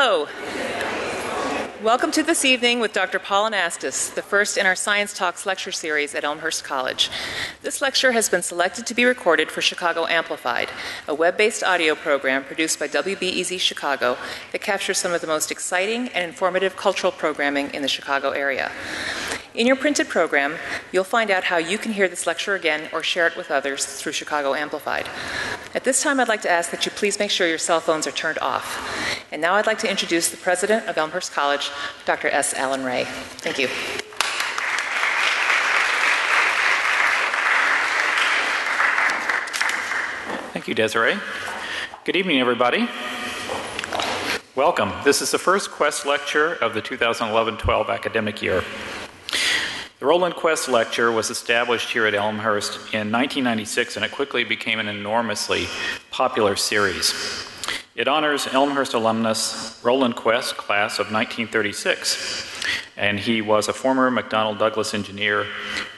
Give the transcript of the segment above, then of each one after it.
Hello. Welcome to This Evening with Dr. Paul Anastas, the first in our Science Talks lecture series at Elmhurst College. This lecture has been selected to be recorded for Chicago Amplified, a web-based audio program produced by WBEZ Chicago that captures some of the most exciting and informative cultural programming in the Chicago area. In your printed program, you'll find out how you can hear this lecture again or share it with others through Chicago Amplified. At this time, I'd like to ask that you please make sure your cell phones are turned off. And now I'd like to introduce the president of Elmhurst College, Dr. S. Allen Ray. Thank you. Thank you, Desiree. Good evening, everybody. Welcome. This is the first Quest lecture of the 2011-12 academic year. The Roland Quest Lecture was established here at Elmhurst in 1996, and it quickly became an enormously popular series. It honors Elmhurst alumnus Roland Quest, class of 1936, and he was a former McDonnell Douglas engineer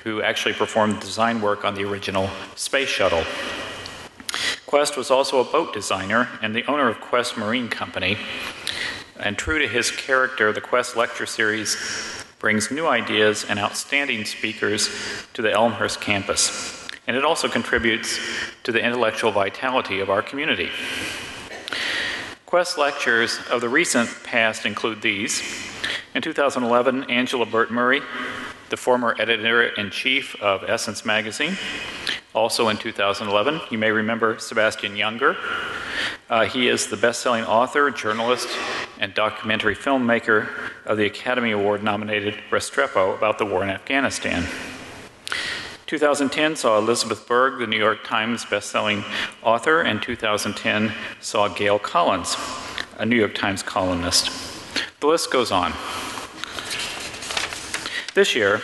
who actually performed design work on the original space shuttle. Quest was also a boat designer and the owner of Quest Marine Company, and true to his character, the Quest Lecture Series brings new ideas and outstanding speakers to the Elmhurst campus, and it also contributes to the intellectual vitality of our community. Quest lectures of the recent past include these. In 2011, Angela Burt Murray, the former editor-in-chief of Essence magazine. Also in 2011, you may remember Sebastian Junger. He is the best-selling author, journalist, and documentary filmmaker of the Academy Award-nominated Restrepo about the war in Afghanistan. 2010 saw Elizabeth Berg, the New York Times best-selling author, and 2010 saw Gail Collins, a New York Times columnist. The list goes on. This year,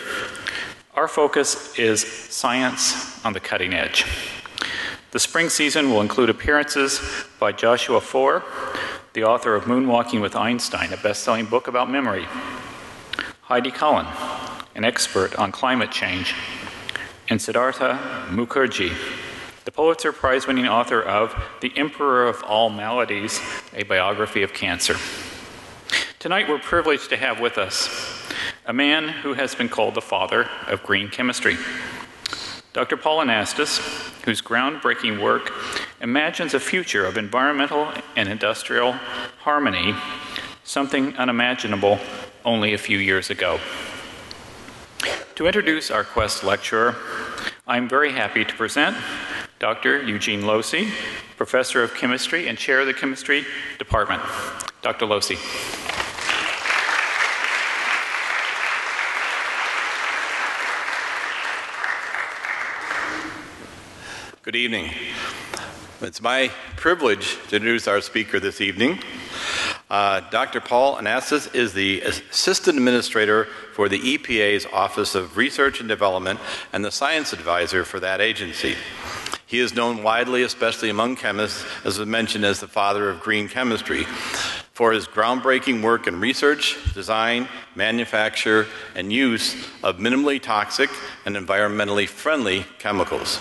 our focus is science on the cutting edge. The spring season will include appearances by Joshua Foer, the author of Moonwalking with Einstein, a best-selling book about memory; Heidi Cullen, an expert on climate change; and Siddhartha Mukherjee, the Pulitzer Prize-winning author of The Emperor of All Maladies, a biography of cancer. Tonight we're privileged to have with us a man who has been called the father of green chemistry. Dr. Paul Anastas, whose groundbreaking work imagines a future of environmental and industrial harmony, something unimaginable only a few years ago. To introduce our Quest lecturer, I'm very happy to present Dr. Eugene Losey, Professor of Chemistry and Chair of the Chemistry Department. Dr. Losey. Good evening. It's my privilege to introduce our speaker this evening. Dr. Paul Anastas is the Assistant Administrator for the EPA's Office of Research and Development and the Science Advisor for that agency. He is known widely, especially among chemists, as was mentioned, as the father of green chemistry, for his groundbreaking work in research, design, manufacture, and use of minimally toxic and environmentally friendly chemicals.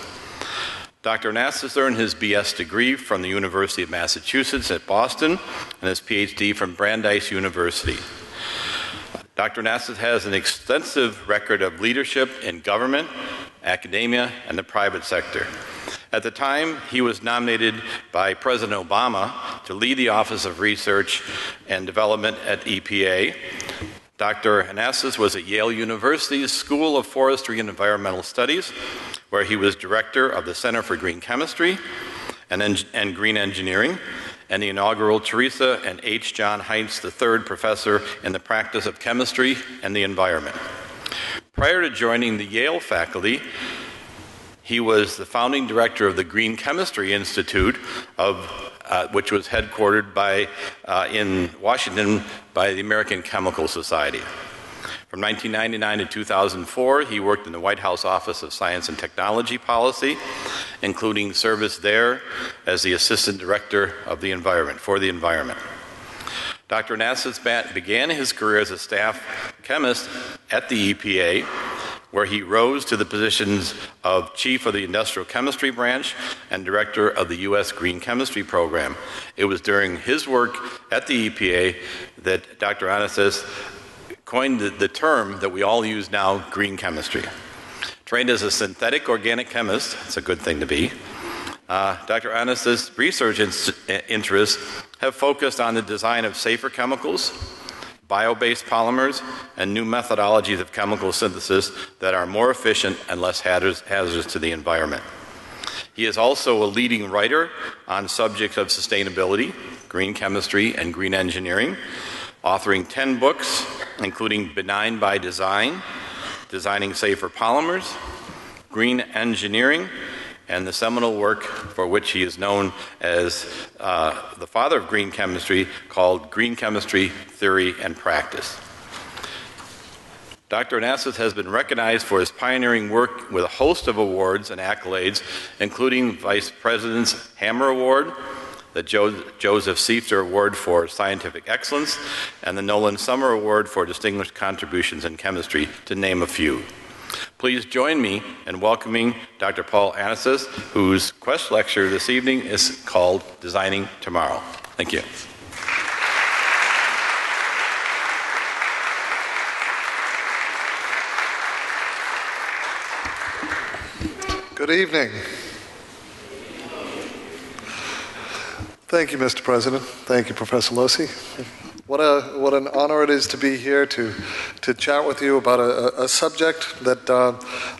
Dr. Anastas earned his BS degree from the University of Massachusetts at Boston and his PhD from Brandeis University. Dr. Anastas has an extensive record of leadership in government, academia, and the private sector. At the time, he was nominated by President Obama to lead the Office of Research and Development at EPA. Dr. Anastas was at Yale University's School of Forestry and Environmental Studies, where he was director of the Center for Green Chemistry and Green Engineering, and the inaugural Teresa and H. John Heintz III Professor in the Practice of Chemistry and the Environment. Prior to joining the Yale faculty, he was the founding director of the Green Chemistry Institute, which was headquartered in Washington by the American Chemical Society. From 1999 to 2004, he worked in the White House Office of Science and Technology Policy, including service there as the Assistant Director of the Environment, for the Environment. Dr. Anastas began his career as a staff chemist at the EPA, where he rose to the positions of Chief of the Industrial Chemistry Branch and Director of the U.S. Green Chemistry Program. It was during his work at the EPA that Dr. Anastas coined the term that we all use now, green chemistry. Trained as a synthetic organic chemist, it's a good thing to be, Dr. Anastas' research interests have focused on the design of safer chemicals, bio-based polymers, and new methodologies of chemical synthesis that are more efficient and less hazardous to the environment. He is also a leading writer on subjects of sustainability, green chemistry, and green engineering, authoring 10 books, including Benign by Design, Designing Safer Polymers, Green Engineering, and the seminal work for which he is known as the father of green chemistry, called Green Chemistry, Theory and Practice. Dr. Anastas has been recognized for his pioneering work with a host of awards and accolades, including Vice President's Hammer Award, the Joseph Siefter Award for Scientific Excellence, and the Nolan Summer Award for Distinguished Contributions in Chemistry, to name a few. Please join me in welcoming Dr. Paul Anastas, whose Quest lecture this evening is called Designing Tomorrow. Thank you. Good evening. Thank you, Mr. President. Thank you, Professor Losi. What an honor it is to be here to chat with you about a subject that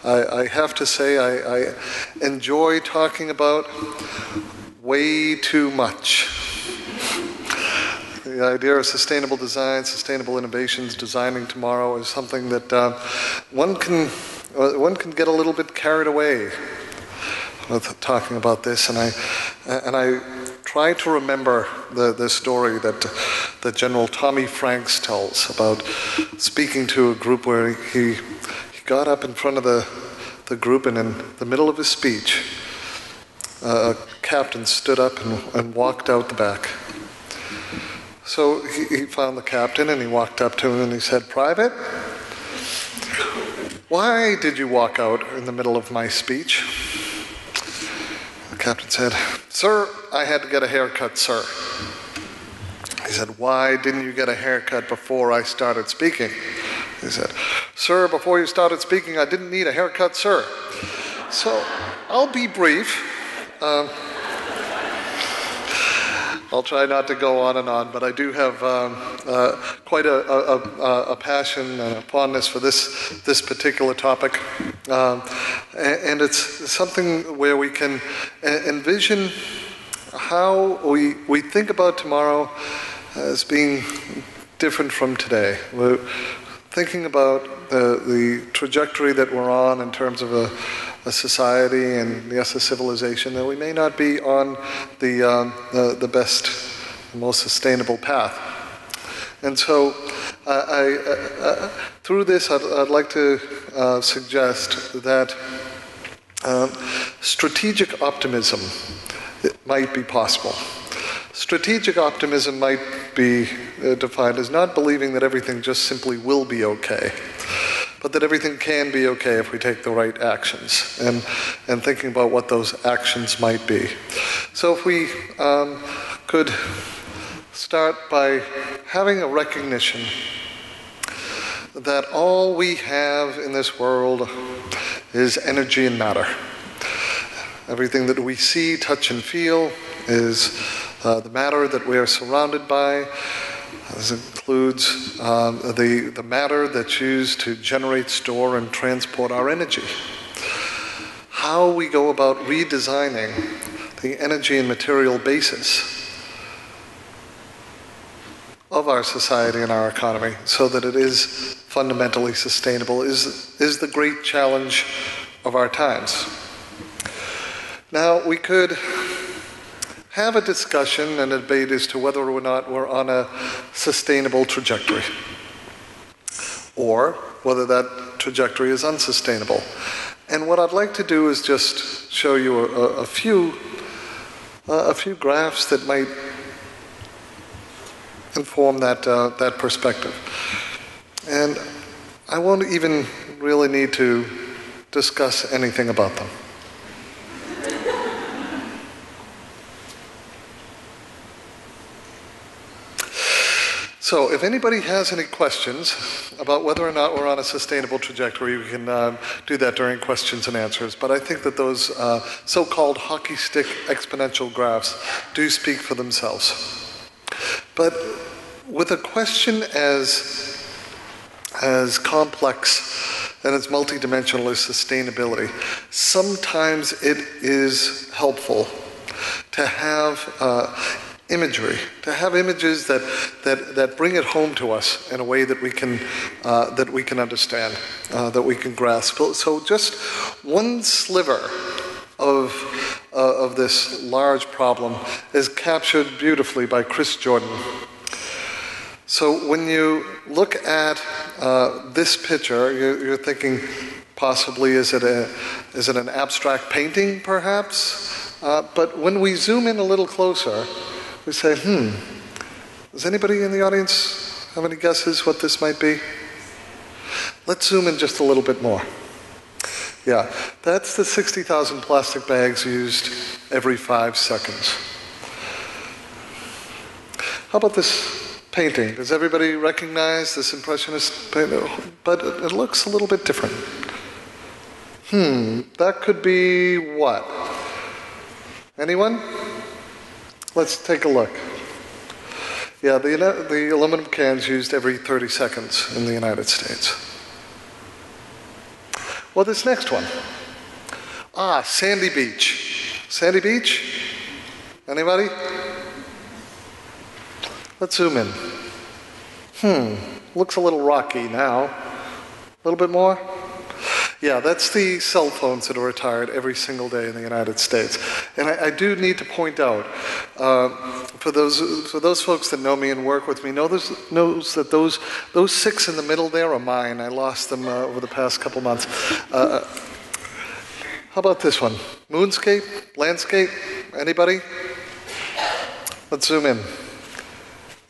I have to say I enjoy talking about way too much. The idea of sustainable design, sustainable innovations, designing tomorrow is something that one can get a little bit carried away with talking about this, and I try to remember the story that General Tommy Franks tells about speaking to a group where he got up in front of the group, and in the middle of his speech, a captain stood up and walked out the back. So he found the captain and he walked up to him and he said, "Private, why did you walk out in the middle of my speech?" The captain said, "Sir, I had to get a haircut, sir." He said, "Why didn't you get a haircut before I started speaking?" He said, "Sir, before you started speaking, I didn't need a haircut, sir." So I'll be brief. I'll try not to go on and on, but I do have quite a passion and a fondness for this particular topic. And it's something where we can envision how we think about tomorrow as being different from today. We're thinking about the trajectory that we're on in terms of a society and, yes, a civilization, that we may not be on the best, most sustainable path. And so through this, I'd like to suggest that strategic optimism might be possible. Strategic optimism might be defined as not believing that everything just simply will be okay, but that everything can be okay if we take the right actions, and thinking about what those actions might be. So if we could start by having a recognition that all we have in this world is energy and matter. Everything that we see, touch, and feel is the matter that we are surrounded by. This includes the matter that's used to generate, store, and transport our energy. How we go about redesigning the energy and material basis of our society and our economy so that it is fundamentally sustainable is the great challenge of our times. Now, we could have a discussion and a debate as to whether or not we're on a sustainable trajectory, or whether that trajectory is unsustainable. And what I'd like to do is just show you a few graphs that might inform that perspective. And I won't even really need to discuss anything about them. So if anybody has any questions about whether or not we're on a sustainable trajectory, we can do that during questions and answers. But I think that those so-called hockey stick exponential graphs do speak for themselves. But with a question as complex and as multidimensional as sustainability, sometimes it is helpful to have imagery, to have images that bring it home to us in a way that we can understand, that we can grasp. So just one sliver of this large problem is captured beautifully by Chris Jordan. So when you look at this picture, you're thinking possibly is it an abstract painting perhaps? But when we zoom in a little closer, we say, does anybody in the audience have any guesses what this might be? Let's zoom in just a little bit more. Yeah, that's the 60,000 plastic bags used every 5 seconds. How about this painting? Does everybody recognize this impressionist painting? But it looks a little bit different. That could be what? Anyone? Let's take a look. Yeah, the aluminum cans used every 30 seconds in the United States. Well, this next one. Sandy Beach. Sandy Beach? Anybody? Let's zoom in. Looks a little rocky now. A little bit more? Yeah, that's the cell phones that are retired every single day in the United States. And I do need to point out, for those folks that know me and work with me, knows that those 6 in the middle there are mine. I lost them over the past couple months. How about this one? Moonscape? Landscape? Anybody? Let's zoom in.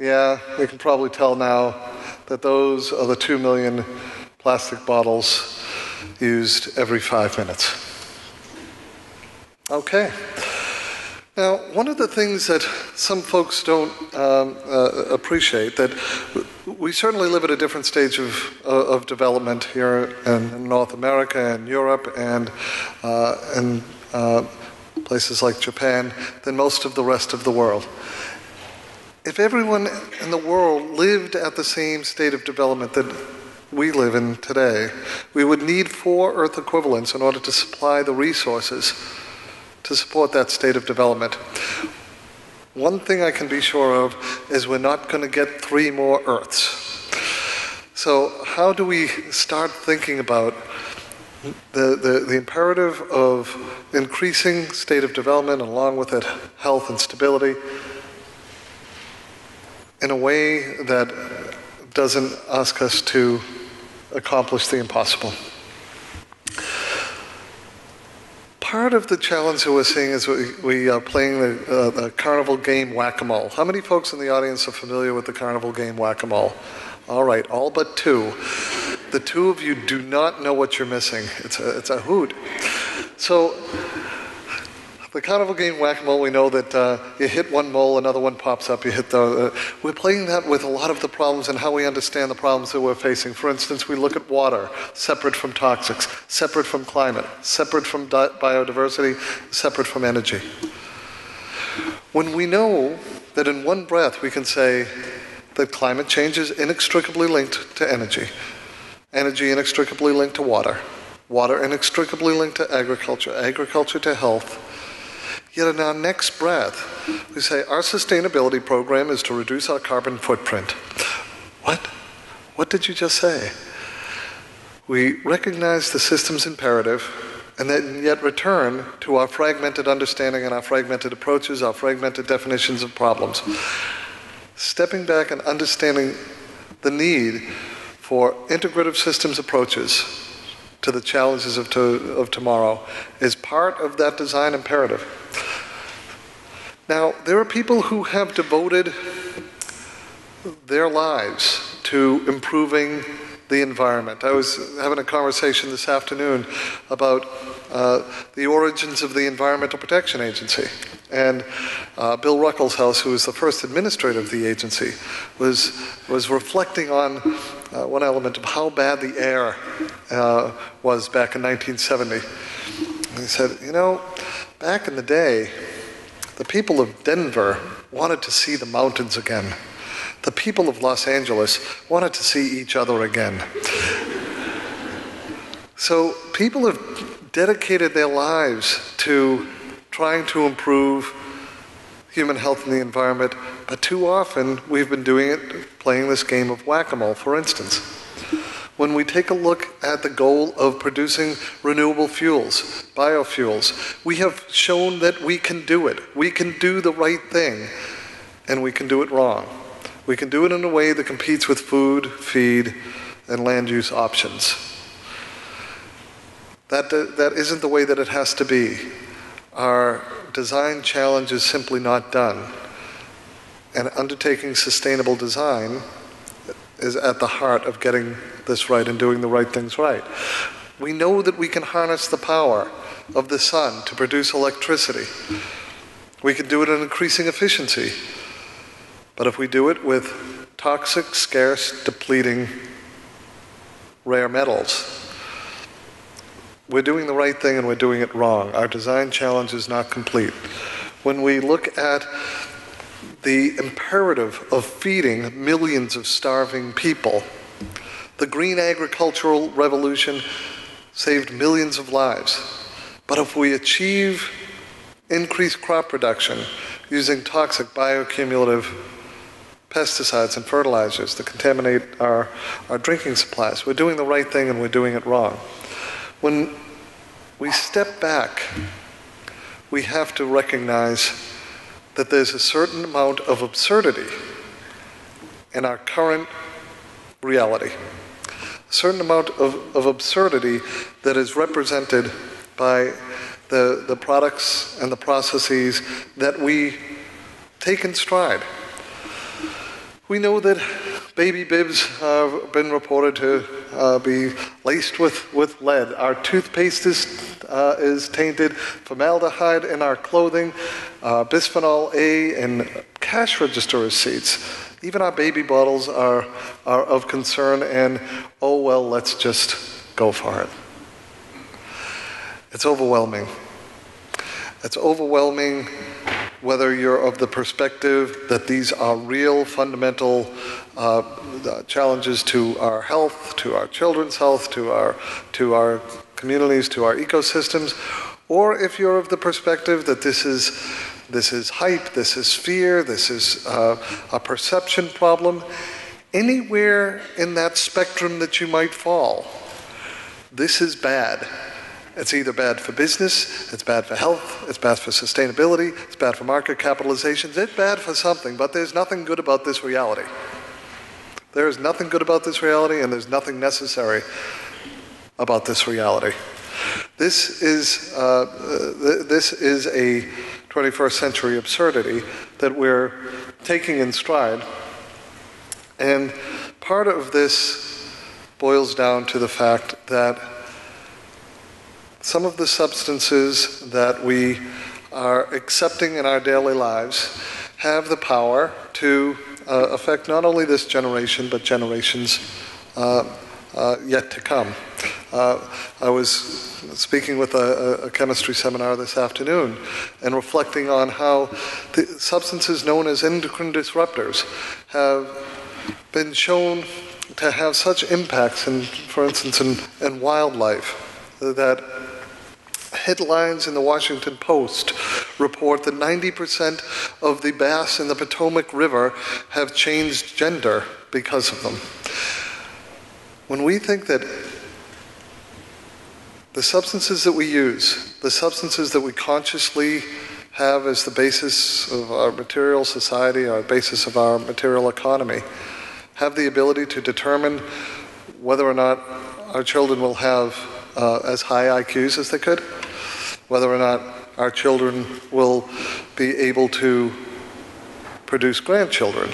Yeah, we can probably tell now that those are the 2 million plastic bottles used every 5 minutes. Okay. Now, one of the things that some folks don't appreciate, that we certainly live at a different stage of development here in North America and Europe and places like Japan than most of the rest of the world. If everyone in the world lived at the same state of development that we live in today, we would need 4 Earth equivalents in order to supply the resources to support that state of development. One thing I can be sure of is we're not going to get 3 more Earths. So how do we start thinking about the imperative of increasing state of development, and along with it health and stability, in a way that doesn't ask us to accomplish the impossible? Part of the challenge that we're seeing is we are playing the Carnival Game whack-a-mole. How many folks in the audience are familiar with the Carnival Game whack-a-mole? All right, all but 2. The 2 of you do not know what you're missing. It's a hoot. So the Carnival Game whack-a-mole, we know that you hit one mole, another one pops up, you hit the... we're playing that with a lot of the problems and how we understand the problems that we're facing. For instance, we look at water, separate from toxics, separate from climate, separate from biodiversity, separate from energy. When we know that in one breath we can say that climate change is inextricably linked to energy, energy inextricably linked to water, water inextricably linked to agriculture, agriculture to health, yet in our next breath, we say our sustainability program is to reduce our carbon footprint. What? What did you just say? We recognize the system's imperative and then yet return to our fragmented understanding and our fragmented approaches, our fragmented definitions of problems. Stepping back and understanding the need for integrative systems approaches to the challenges of tomorrow is part of that design imperative. Now, there are people who have devoted their lives to improving the environment. I was having a conversation this afternoon about the origins of the Environmental Protection Agency. And Bill Ruckelshaus, who was the first administrator of the agency, was reflecting on one element of how bad the air was back in 1970. And he said, you know, back in the day, the people of Denver wanted to see the mountains again. The people of Los Angeles wanted to see each other again. So people have dedicated their lives to trying to improve human health and the environment, but too often we've been doing it playing this game of whack-a-mole, for instance. When we take a look at the goal of producing renewable fuels, biofuels, we have shown that we can do it. We can do the right thing, and we can do it wrong. We can do it in a way that competes with food, feed, and land use options. That isn't the way that it has to be. Our design challenge is simply not done. And undertaking sustainable design is at the heart of getting this right and doing the right things right. We know that we can harness the power of the sun to produce electricity. We can do it in increasing efficiency. But if we do it with toxic, scarce, depleting, rare metals, we're doing the right thing and we're doing it wrong. Our design challenge is not complete. When we look at the imperative of feeding millions of starving people, the green agricultural revolution saved millions of lives. But if we achieve increased crop production using toxic bioaccumulative pesticides and fertilizers that contaminate our drinking supplies, we're doing the right thing and we're doing it wrong. When we step back, we have to recognize that there's a certain amount of absurdity in our current reality. A certain amount of absurdity that is represented by the products and the processes that we take in stride. We know that baby bibs have been reported to be laced with lead. Our toothpaste is tainted, formaldehyde in our clothing, bisphenol A in cash register receipts. Even our baby bottles are of concern, and oh well, let's just go for it. It's overwhelming. It's overwhelming whether you're of the perspective that these are real fundamental challenges to our health, to our children's health, to our communities, to our ecosystems, or if you're of the perspective that this is hype, this is fear, this is a perception problem. Anywhere in that spectrum that you might fall, this is bad. It's either bad for business, it's bad for health, it's bad for sustainability, it's bad for market capitalizations, it's bad for something, but there's nothing good about this reality. There is nothing good about this reality, and there's nothing necessary about this reality. This is a 21st century absurdity that we're taking in stride, and part of this boils down to the fact that some of the substances that we are accepting in our daily lives have the power to affect not only this generation, but generations yet to come. I was speaking with a chemistry seminar this afternoon and reflecting on how the substances known as endocrine disruptors have been shown to have such impacts, for instance, in wildlife, that headlines in the Washington Post report that 90% of the bass in the Potomac River have changed gender because of them. When we think that the substances that we use, the substances that we consciously have as the basis of our material society, our basis of our material economy, have the ability to determine whether or not our children will have as high IQs as they could, whether or not our children will be able to produce grandchildren.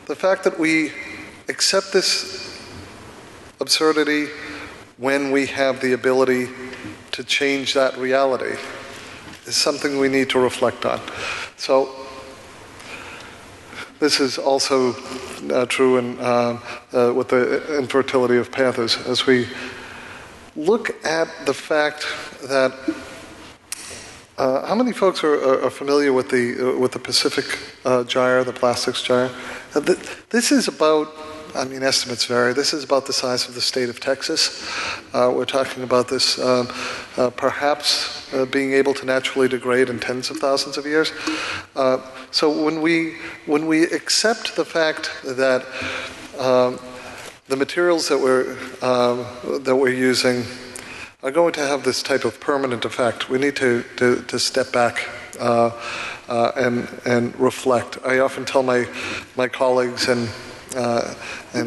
The fact that we accept this absurdity when we have the ability to change that reality is something we need to reflect on. So this is also true with the infertility of panthers. As we look at the fact that how many folks are familiar with the Pacific gyre, the plastics gyre? This is about, I mean, estimates vary. This is about the size of the state of Texas. We're talking about this perhaps being able to naturally degrade in tens of thousands of years. So when we accept the fact that the materials that we're using are going to have this type of permanent effect, we need to step back and reflect. I often tell my colleagues and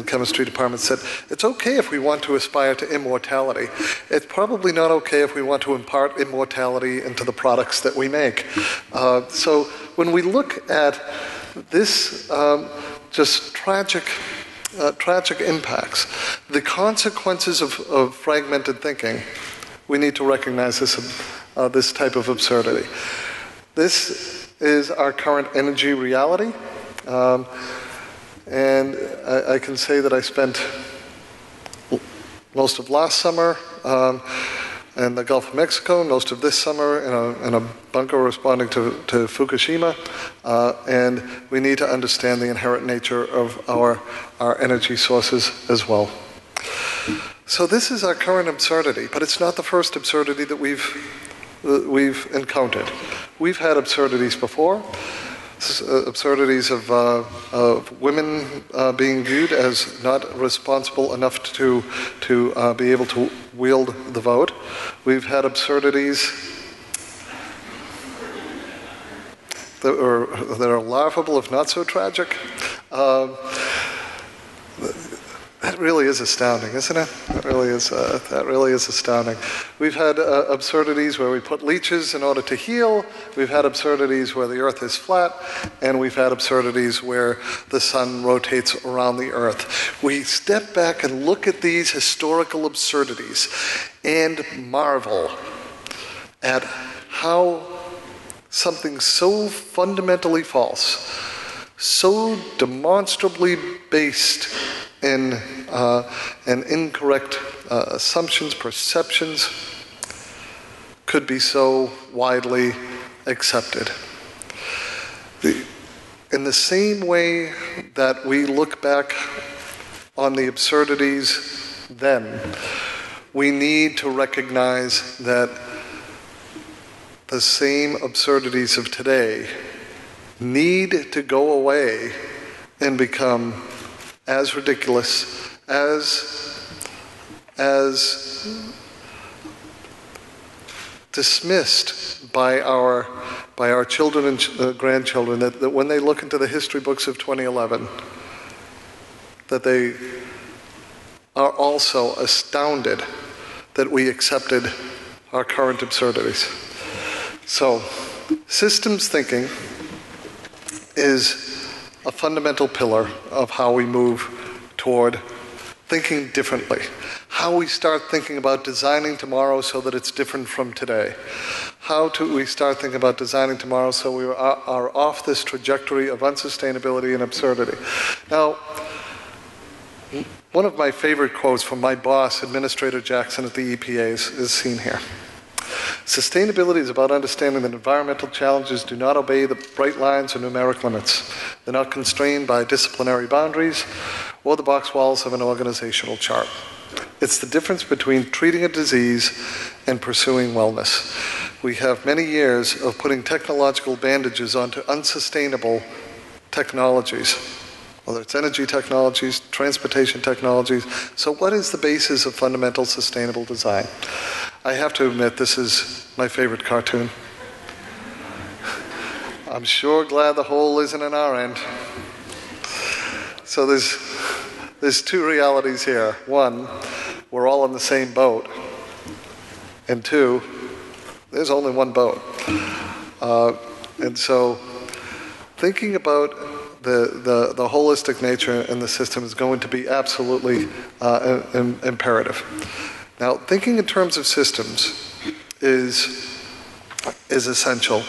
chemistry departments that it's okay if we want to aspire to immortality. It's probably not okay if we want to impart immortality into the products that we make. So when we look at this just tragic impacts, the consequences of fragmented thinking, we need to recognize this type of absurdity. This is our current energy reality. And I can say that I spent most of last summer in the Gulf of Mexico, most of this summer in a bunker responding to Fukushima, and we need to understand the inherent nature of our energy sources as well. So this is our current absurdity, but it's not the first absurdity that we've encountered. We've had absurdities before. Absurdities of women being viewed as not responsible enough to be able to wield the vote. We've had absurdities that are laughable, if not so tragic. That really is astounding, isn't it? That really is astounding. We've had absurdities where we put leeches in order to heal. We've had absurdities where the Earth is flat, and we've had absurdities where the sun rotates around the Earth. We step back and look at these historical absurdities and marvel at how something so fundamentally false, so demonstrably based in incorrect assumptions, perceptions, could be so widely accepted. In the same way that we look back on the absurdities then, we need to recognize that the same absurdities of today need to go away and become as ridiculous, as dismissed by our children and grandchildren, that when they look into the history books of 2011, that they are also astounded that we accepted our current absurdities. So, systems thinking is a fundamental pillar of how we move toward thinking differently. How we start thinking about designing tomorrow so that it's different from today. How do we start thinking about designing tomorrow so we are off this trajectory of unsustainability and absurdity. Now, one of my favorite quotes from my boss, Administrator Jackson at the EPA, is seen here. Sustainability is about understanding that environmental challenges do not obey the bright lines or numeric limits. They're not constrained by disciplinary boundaries or the box walls of an organizational chart. It's the difference between treating a disease and pursuing wellness. We have many years of putting technological bandages onto unsustainable technologies, whether it's energy technologies, transportation technologies. So what is the basis of fundamental sustainable design? I have to admit, this is my favorite cartoon. I'm sure glad the hole isn't in our end. So there's two realities here. One, we're all in the same boat. And two, there's only one boat. And so thinking about the holistic nature in the system is going to be absolutely imperative. Now, thinking in terms of systems is essential,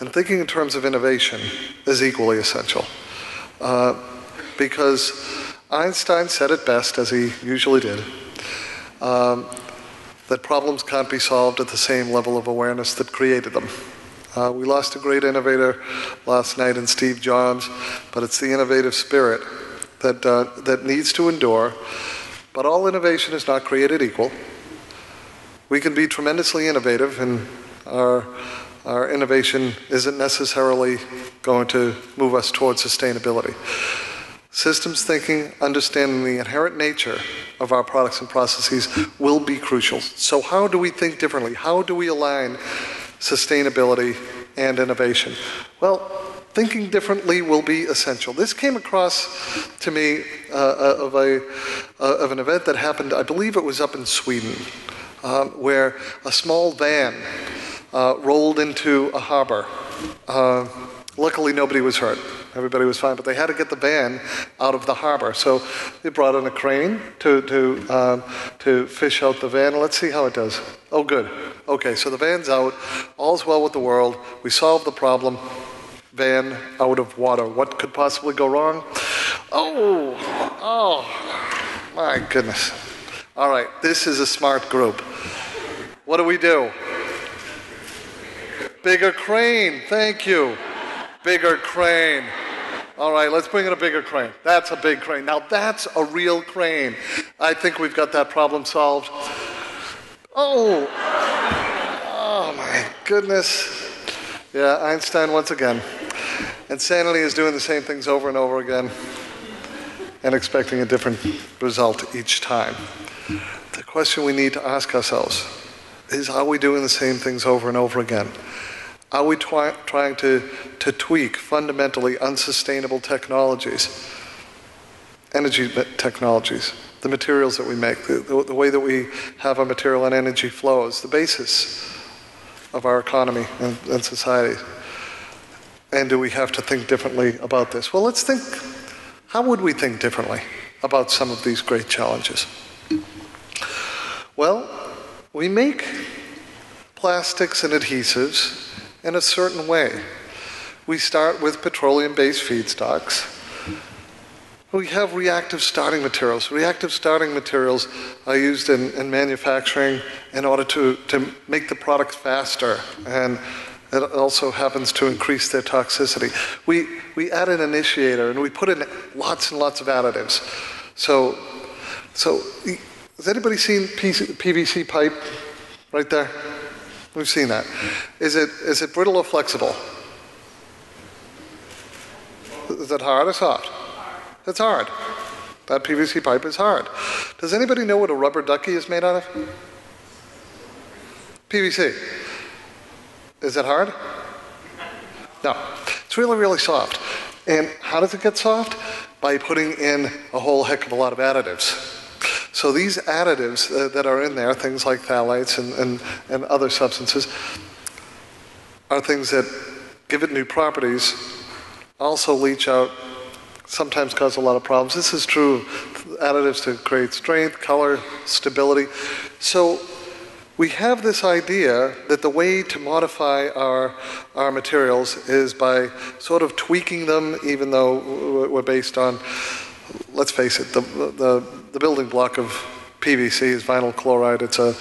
and thinking in terms of innovation is equally essential. Because Einstein said it best, as he usually did, that problems can't be solved at the same level of awareness that created them. We lost a great innovator last night in Steve Jobs, but it's the innovative spirit that needs to endure. But all innovation is not created equal. We can be tremendously innovative, and our innovation isn't necessarily going to move us towards sustainability. Systems thinking, understanding the inherent nature of our products and processes will be crucial. So how do we think differently? How do we align sustainability and innovation? Well, thinking differently will be essential. This came across to me of an event that happened, I believe it was up in Sweden, where a small van rolled into a harbor. Luckily, nobody was hurt. Everybody was fine, but they had to get the van out of the harbor. So they brought in a crane to fish out the van. Let's see how it does. Oh, good. Okay, so the van's out. All's well with the world. We solved the problem. Van out of water. What could possibly go wrong? Oh, my goodness. All right, this is a smart group. What do? Bigger crane. Thank you. Bigger crane. All right, let's bring in a bigger crane. That's a big crane. Now that's a real crane. I think we've got that problem solved. Oh my goodness. Yeah, Einstein once again. Insanity is doing the same things over and over again and expecting a different result each time. The question we need to ask ourselves is, are we doing the same things over and over again? Are we trying to tweak fundamentally unsustainable technologies, energy technologies, the materials that we make, the way that we have our material and energy flows, the basis of our economy and society? And do we have to think differently about this? Well, let's think, how would we think differently about some of these great challenges? Well, we make plastics and adhesives in a certain way. We start with petroleum-based feedstocks. We have reactive starting materials. Reactive starting materials are used in manufacturing in order to make the products faster, and it also happens to increase their toxicity. We add an initiator, and we put in lots and lots of additives. So has anybody seen PVC pipe right there? We've seen that. Is it brittle or flexible? Is it hard or soft? It's hard. That PVC pipe is hard. Does anybody know what a rubber ducky is made out of? PVC. Is it hard? No. It's really, really soft. And how does it get soft? By putting in a whole heck of a lot of additives. So these additives that are in there, things like phthalates and other substances, are things that give it new properties, also leach out, sometimes cause a lot of problems. This is true of additives to create strength, color, stability. So we have this idea that the way to modify our materials is by sort of tweaking them, even though we're based on, let's face it, the building block of PVC is vinyl chloride. It's a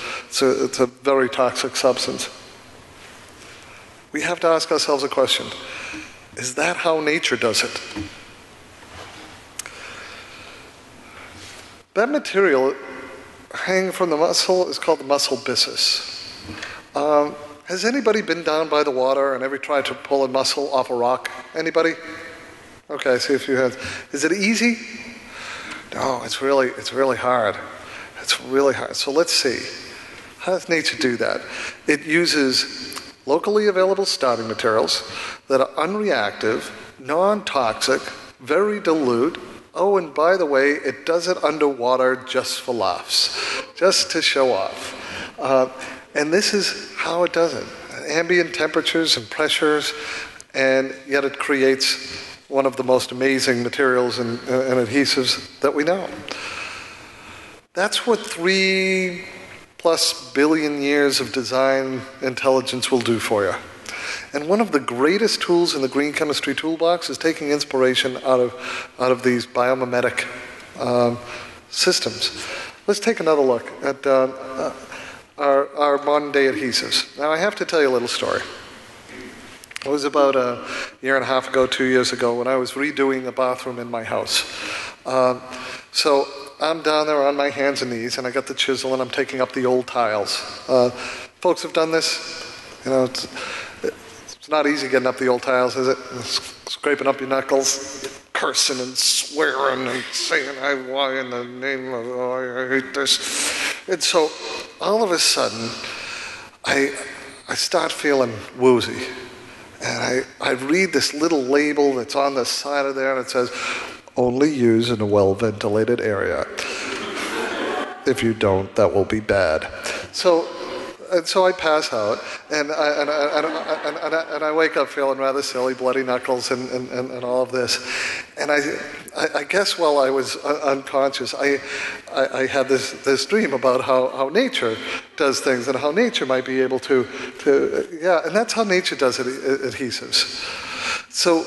very toxic substance. We have to ask ourselves a question. Is that how nature does it? That material hanging from the muscle is called the muscle byssus. Has anybody been down by the water and ever tried to pull a muscle off a rock? Anybody? Okay, I see a few hands. Is it easy? No, it's really hard. It's really hard. So let's see. How does nature do that? It uses locally available starting materials that are unreactive, non-toxic, very dilute. Oh, and by the way, it does it underwater just for laughs, just to show off. And this is how it does it. Ambient temperatures and pressures, and yet it creates one of the most amazing materials and adhesives that we know. That's what 3+ billion years of design intelligence will do for you. And one of the greatest tools in the green chemistry toolbox is taking inspiration out of these biomimetic systems. Let's take another look at our modern day adhesives. Now I have to tell you a little story. It was about a year and a half ago, 2 years ago, when I was redoing a bathroom in my house. So I'm down there on my hands and knees, and I got the chisel, and I'm taking up the old tiles. Folks have done this. You know, it's not easy getting up the old tiles, is it? Scraping up your knuckles, cursing and swearing and saying, why in the name of, I hate this. And so all of a sudden, I start feeling woozy. And I read this little label that's on the side of there, and it says, only use in a well-ventilated area. If you don't, that will be bad. So I pass out, and I wake up feeling rather silly, bloody knuckles, and all of this. And I guess while I was unconscious, I had this dream about how nature does things and how nature might be able to and that's how nature does adhesives. So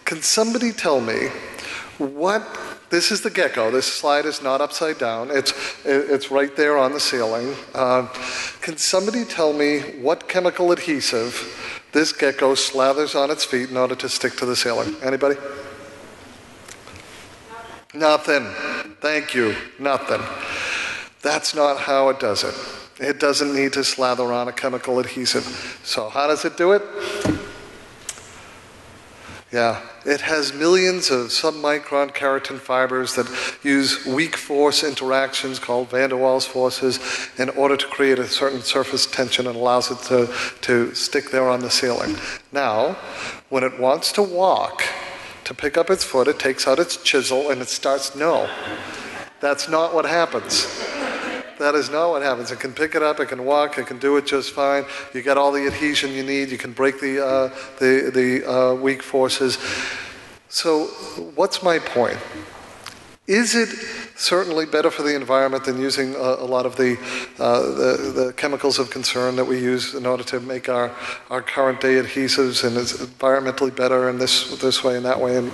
can somebody tell me this is the gecko. This slide is not upside down. It's right there on the ceiling. Can somebody tell me what chemical adhesive this gecko slathers on its feet in order to stick to the ceiling? Anybody? Nothing. Thank you. Nothing. That's not how it does it. It doesn't need to slather on a chemical adhesive. So how does it do it? Yeah, it has millions of submicron keratin fibers that use weak force interactions called van der Waals forces in order to create a certain surface tension and allows it to stick there on the ceiling. Now, when it wants to walk, to pick up its foot, it takes out its chisel and it starts, no. That's not what happens. That is not what happens. It can pick it up, it can walk, it can do it just fine. You got all the adhesion you need, you can break the weak forces. So what's my point? Is it certainly better for the environment than using a lot of the chemicals of concern that we use in order to make our current day adhesives, and it's environmentally better in this way and that way? And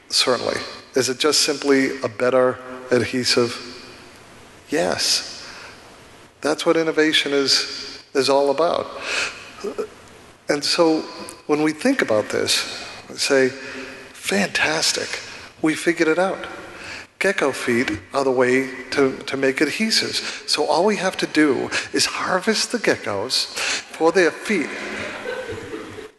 certainly. Is it just simply a better adhesive? Yes. That's what innovation is all about. And so when we think about this, we say, fantastic, we figured it out. Gecko feet are the way to make adhesives. So all we have to do is harvest the geckos for their feet.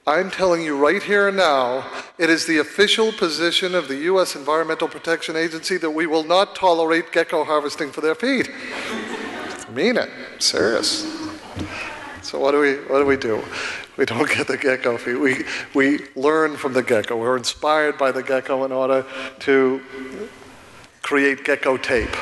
I'm telling you right here and now, it is the official position of the U.S. Environmental Protection Agency that we will not tolerate gecko harvesting for their feet. I mean it. I'm serious. So what do we do? We don't get the gecko feet. We learn from the gecko. We're inspired by the gecko in order to create gecko tape.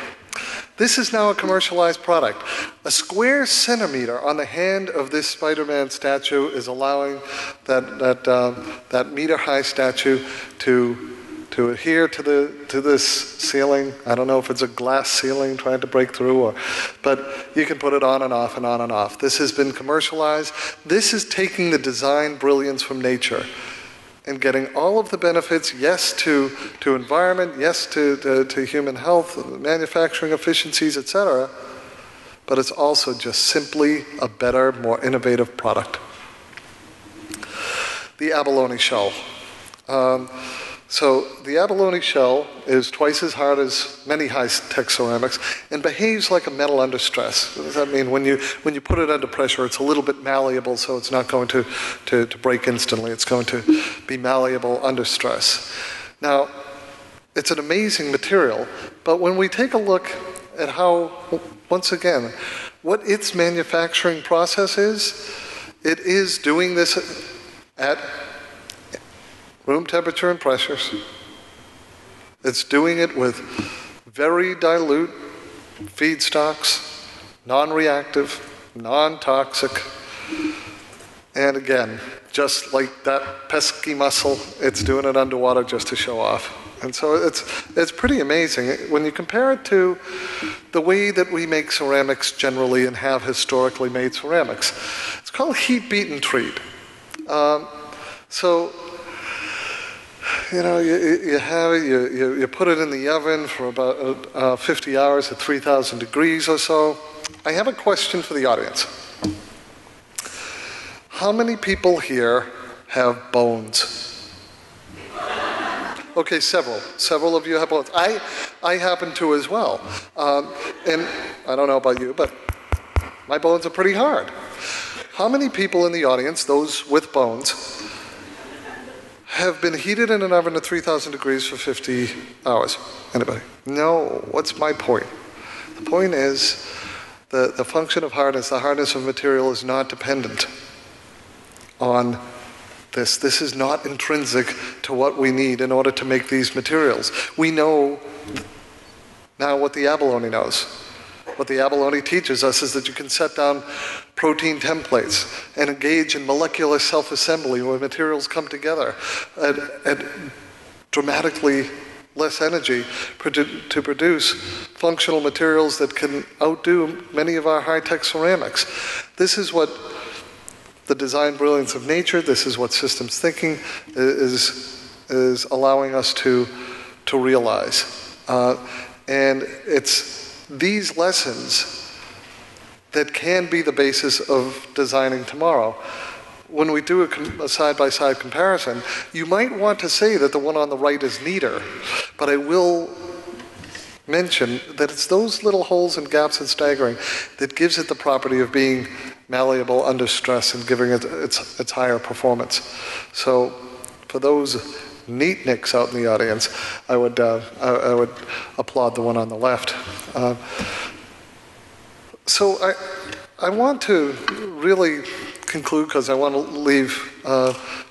This is now a commercialized product. A square centimeter on the hand of this Spider-Man statue is allowing that meter-high statue to adhere to this ceiling. I don't know if it's a glass ceiling trying to break through, but you can put it on and off and on and off. This has been commercialized. This is taking the design brilliance from nature and getting all of the benefits, yes, to environment, yes, to human health, manufacturing efficiencies, etc. But it's also just simply a better, more innovative product. The abalone shell. So the abalone shell is twice as hard as many high-tech ceramics and behaves like a metal under stress. What does that mean? When you put it under pressure, it's a little bit malleable, so it's not going to break instantly. It's going to be malleable under stress. Now, it's an amazing material, but when we take a look at how, once again, what its manufacturing process is, it is doing this at room temperature and pressures. It's doing it with very dilute feedstocks, non-reactive, non-toxic, and again, just like that pesky mussel, it's doing it underwater just to show off. And so it's pretty amazing. When you compare it to the way that we make ceramics generally and have historically made ceramics, it's called heat, beat, and treat. So, you know, you have it, you put it in the oven for about 50 hours at 3,000 degrees or so. I have a question for the audience. How many people here have bones? Okay, several. Several of you have bones. I happen to as well. And I don't know about you, but my bones are pretty hard. How many people in the audience, those with bones, have been heated in an oven at 3,000 degrees for 50 hours? Anybody? No. What's my point? The point is the function of hardness, the hardness of material is not dependent on this. This is not intrinsic to what we need in order to make these materials. We know now what the abalone knows. What the abalone teaches us is that you can set down protein templates and engage in molecular self-assembly where materials come together at dramatically less energy to produce functional materials that can outdo many of our high-tech ceramics. This is what the design brilliance of nature, this is what systems thinking is allowing us to realize. And it's these lessons that can be the basis of designing tomorrow. When we do a side-by-side comparison, you might want to say that the one on the right is neater, but I will mention that it's those little holes and gaps and staggering that gives it the property of being malleable under stress and giving it its higher performance. So for those neatniks out in the audience, I would applaud the one on the left. So I want to really conclude, because I want to leave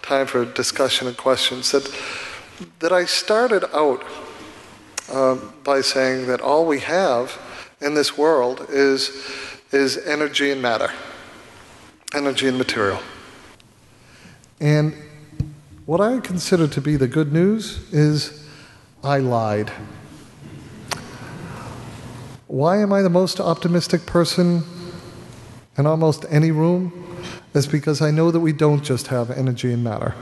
time for discussion and questions, that I started out by saying that all we have in this world is energy and matter, energy and material. And what I consider to be the good news is I lied. Why am I the most optimistic person in almost any room? It's because I know that we don't just have energy and matter.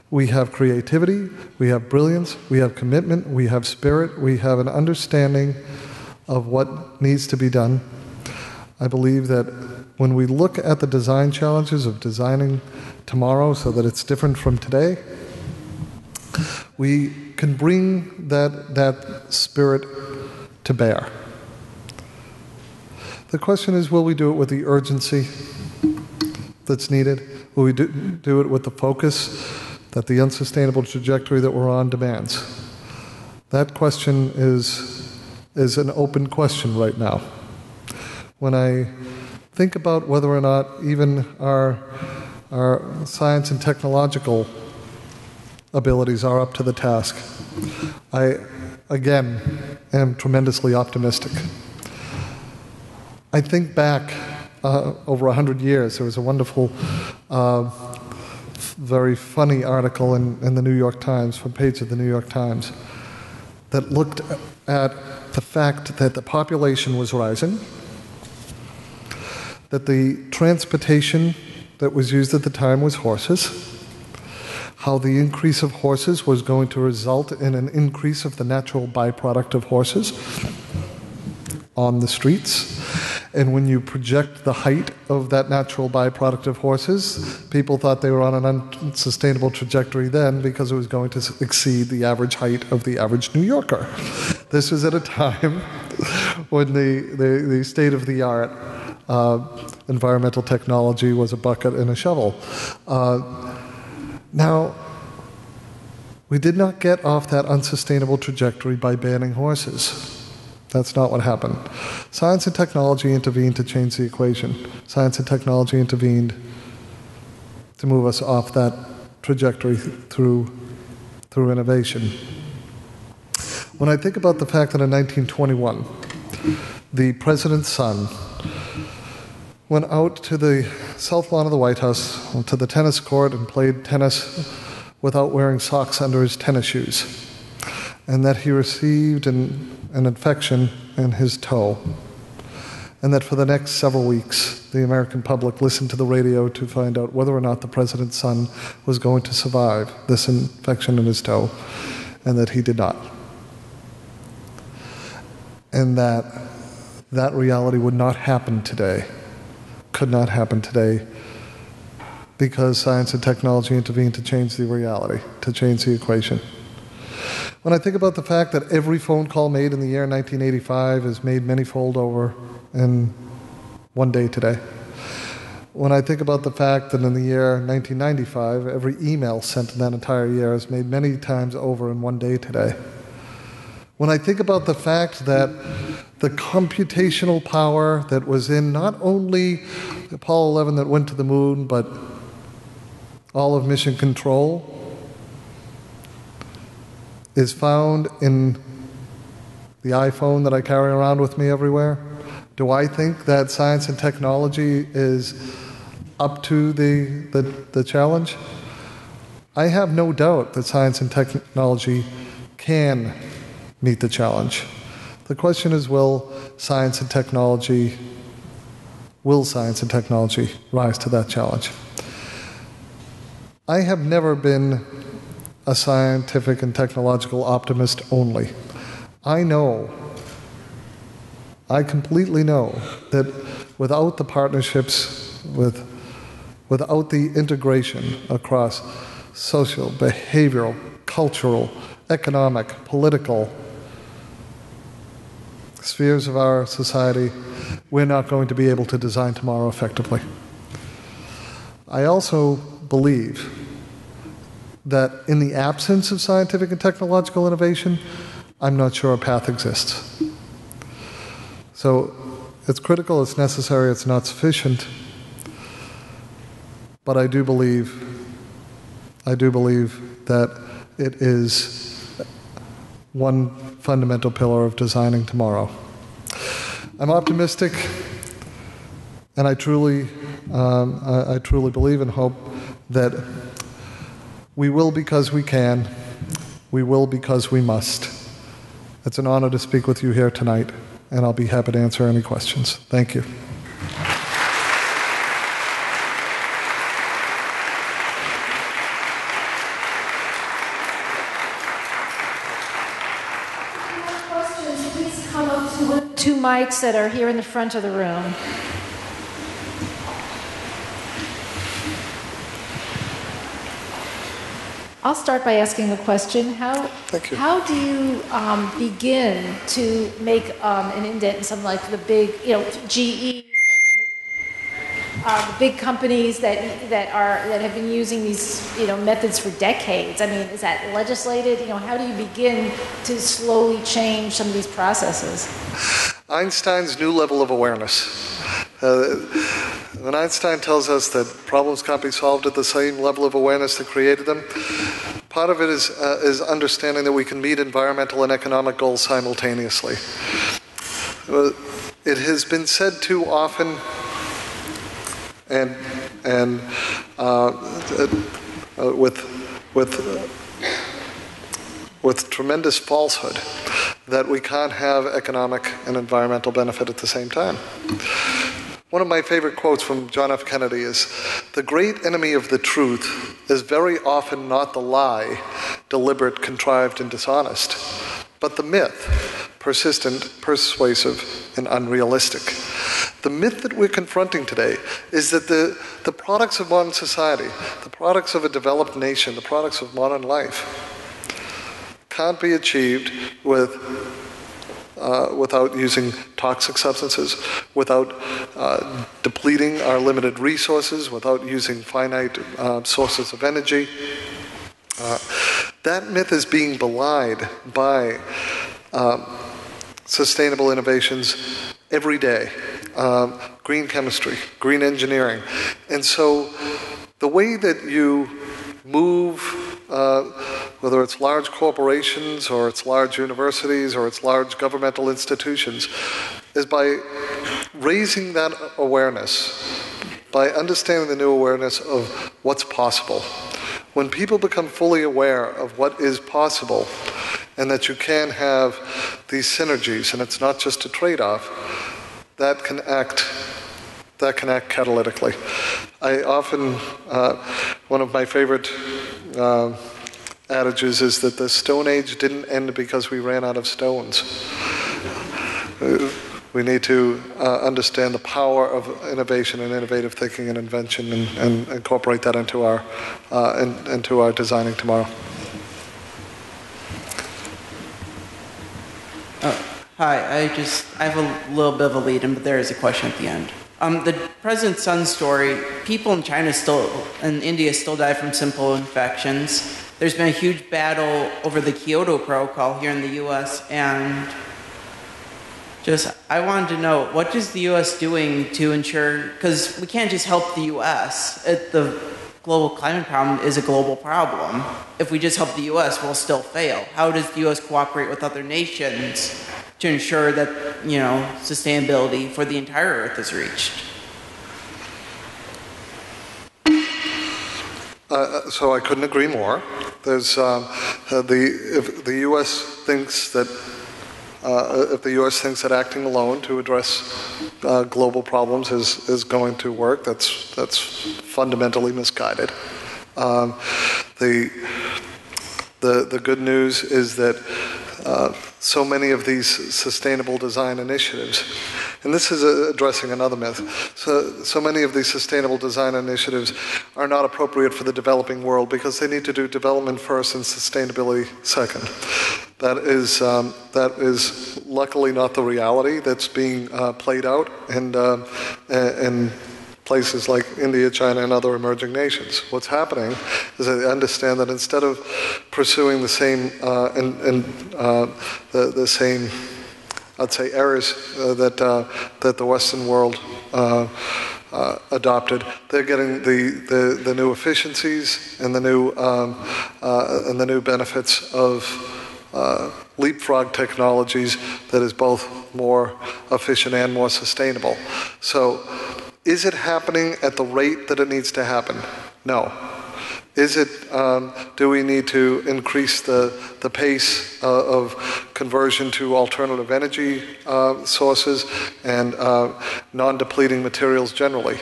We have creativity, we have brilliance, we have commitment, we have spirit, we have an understanding of what needs to be done. I believe that when we look at the design challenges of designing tomorrow so that it's different from today, we can bring that spirit to bear. The question is, will we do it with the urgency that's needed? Will we do it with the focus that the unsustainable trajectory that we're on demands? That question is an open question right now. When I think about whether or not even our science and technological abilities are up to the task, I, again, am tremendously optimistic. I think back over 100 years, there was a wonderful, very funny article in the New York Times, front page of the New York Times, that looked at the fact that the population was rising, that the transportation that was used at the time was horses, how the increase of horses was going to result in an increase of the natural byproduct of horses on the streets. And when you project the height of that natural byproduct of horses, people thought they were on an unsustainable trajectory then because it was going to exceed the average height of the average New Yorker. This was at a time when the state-of-the-art environmental technology was a bucket and a shovel. Now, we did not get off that unsustainable trajectory by banning horses. That's not what happened. Science and technology intervened to change the equation. Science and technology intervened to move us off that trajectory through innovation. When I think about the fact that in 1921, the president's son went out to the south lawn of the White House, to the tennis court, and played tennis without wearing socks under his tennis shoes, and that he received an infection in his toe, and that for the next several weeks, the American public listened to the radio to find out whether or not the president's son was going to survive this infection in his toe, and that he did not. And that reality would not happen today, could not happen today, because science and technology intervened to change the reality, to change the equation. When I think about the fact that every phone call made in the year 1985 is made many-fold over in one day today. When I think about the fact that in the year 1995, every email sent in that entire year is made many times over in one day today. When I think about the fact that the computational power that was in not only Apollo 11 that went to the moon, but all of mission control is found in the iPhone that I carry around with me everywhere. Do I think that science and technology is up to the challenge? I have no doubt that science and technology can meet the challenge. The question is, will science and technology rise to that challenge? I have never been a scientific and technological optimist only. I completely know that without the partnerships, without the integration across social, behavioral, cultural, economic, political spheres of our society, we're not going to be able to design tomorrow effectively. I also believe that in the absence of scientific and technological innovation, I'm not sure a path exists. So it's critical, it's necessary, it's not sufficient, but I do believe that it is one fundamental pillar of designing tomorrow. I'm optimistic, and I truly believe and hope that we will because we can, we will because we must. It's an honor to speak with you here tonight, and I'll be happy to answer any questions. Thank you. Two mics that are here in the front of the room. I'll start by asking the question, how do you begin to make an indent in something like the big, GE, or the big companies that have been using these, methods for decades? I mean, is that legislated? How do you begin to slowly change some of these processes? Einstein's new level of awareness. When Einstein tells us that problems can't be solved at the same level of awareness that created them, part of it is understanding that we can meet environmental and economic goals simultaneously. It has been said too often, and with tremendous falsehood, that we can't have economic and environmental benefit at the same time. One of my favorite quotes from John F. Kennedy is, "The great enemy of the truth is very often not the lie, deliberate, contrived, and dishonest, but the myth, persistent, persuasive, and unrealistic." The myth that we're confronting today is that the products of modern society, the products of a developed nation, the products of modern life, can't be achieved without using toxic substances, without depleting our limited resources, without using finite sources of energy. That myth is being belied by sustainable innovations every day. Green chemistry, green engineering. And so the way that you move, whether it's large corporations or it's large universities or it's large governmental institutions, is by raising that awareness, by understanding the new awareness of what's possible. When people become fully aware of what is possible and that you can have these synergies, and it's not just a trade-off, that can act catalytically. I often, one of my favorite adages is that the Stone Age didn't end because we ran out of stones. We need to understand the power of innovation and innovative thinking and invention, and incorporate that into our designing tomorrow. Hi, I have a little bit of a lead-in, but there is a question at the end. The President's son story, people in China and India still die from simple infections. There's been a huge battle over the Kyoto Protocol here in the U.S., and I wanted to know, what is the U.S. doing to ensure, because we can't just help the U.S. The global climate problem is a global problem. If we just help the U.S., we'll still fail. How does the U.S. cooperate with other nations to ensure that, sustainability for the entire Earth is reached? So I couldn't agree more. There's if the U.S. thinks that acting alone to address global problems is going to work, that's fundamentally misguided. The good news is that so many of these sustainable design initiatives, and this is addressing another myth, so many of these sustainable design initiatives are not appropriate for the developing world because they need to do development first and sustainability second. That is luckily not the reality that's being played out in places like India, China, and other emerging nations. What's happening is they understand that instead of pursuing the same the same, I'd say, errors that the Western world adopted, they're getting the new efficiencies and the new benefits of leapfrog technologies that is both more efficient and more sustainable. So, is it happening at the rate that it needs to happen? No. Is it? Do we need to increase the pace of conversion to alternative energy sources and non-depleting materials generally?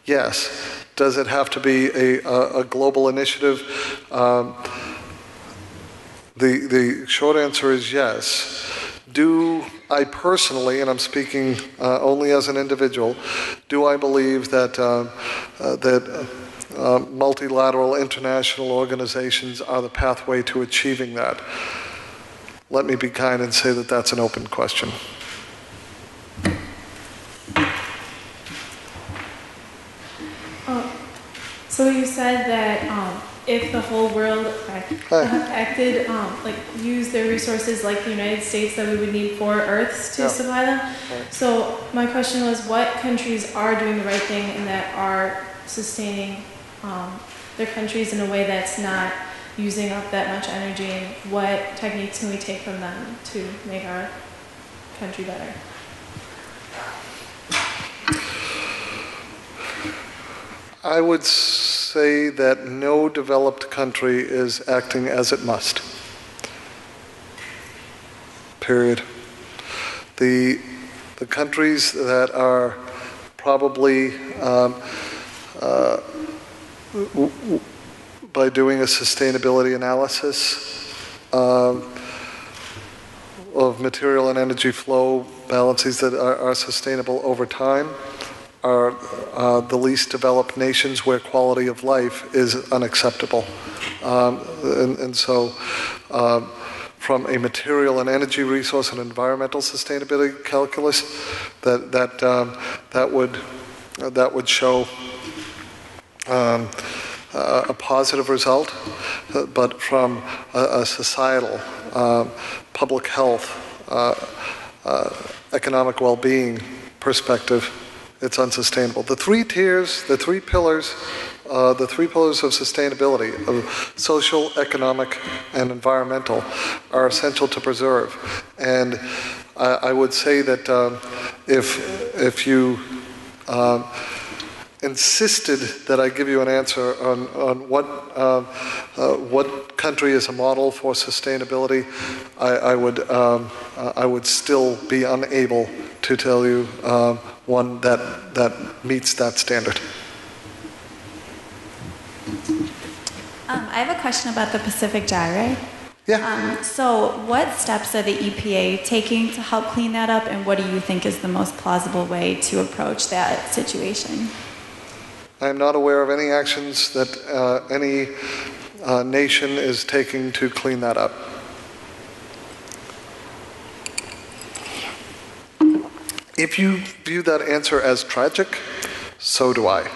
Yes. Does it have to be a global initiative? The short answer is yes. Do I personally, and I'm speaking only as an individual, do I believe that multilateral international organizations are the pathway to achieving that? Let me be kind and say that that's an open question. So you said that if the whole world acted, use their resources like the United States, that we would need 4 Earths to supply them. Right. So my question was, what countries are doing the right thing and that are sustaining their countries in a way that's not using up that much energy, and what techniques can we take from them to make our country better? I would say that no developed country is acting as it must. Period. The countries that are probably, by doing a sustainability analysis of material and energy flow balances that are sustainable over time, are the least developed nations where quality of life is unacceptable. So from a material and energy resource and environmental sustainability calculus, that would show a positive result, but from a societal, public health, economic well-being perspective, it's unsustainable. The 3 tiers, the 3 pillars of sustainability, of social, economic, and environmental, are essential to preserve. And I would say that if you insisted that I give you an answer on what country is a model for sustainability, I would still be unable to tell you one that meets that standard. I have a question about the Pacific Gyre. Yeah. So what steps are the EPA taking to help clean that up, and what do you think is the most plausible way to approach that situation? I am not aware of any actions that any nation is taking to clean that up. If you view that answer as tragic, so do I.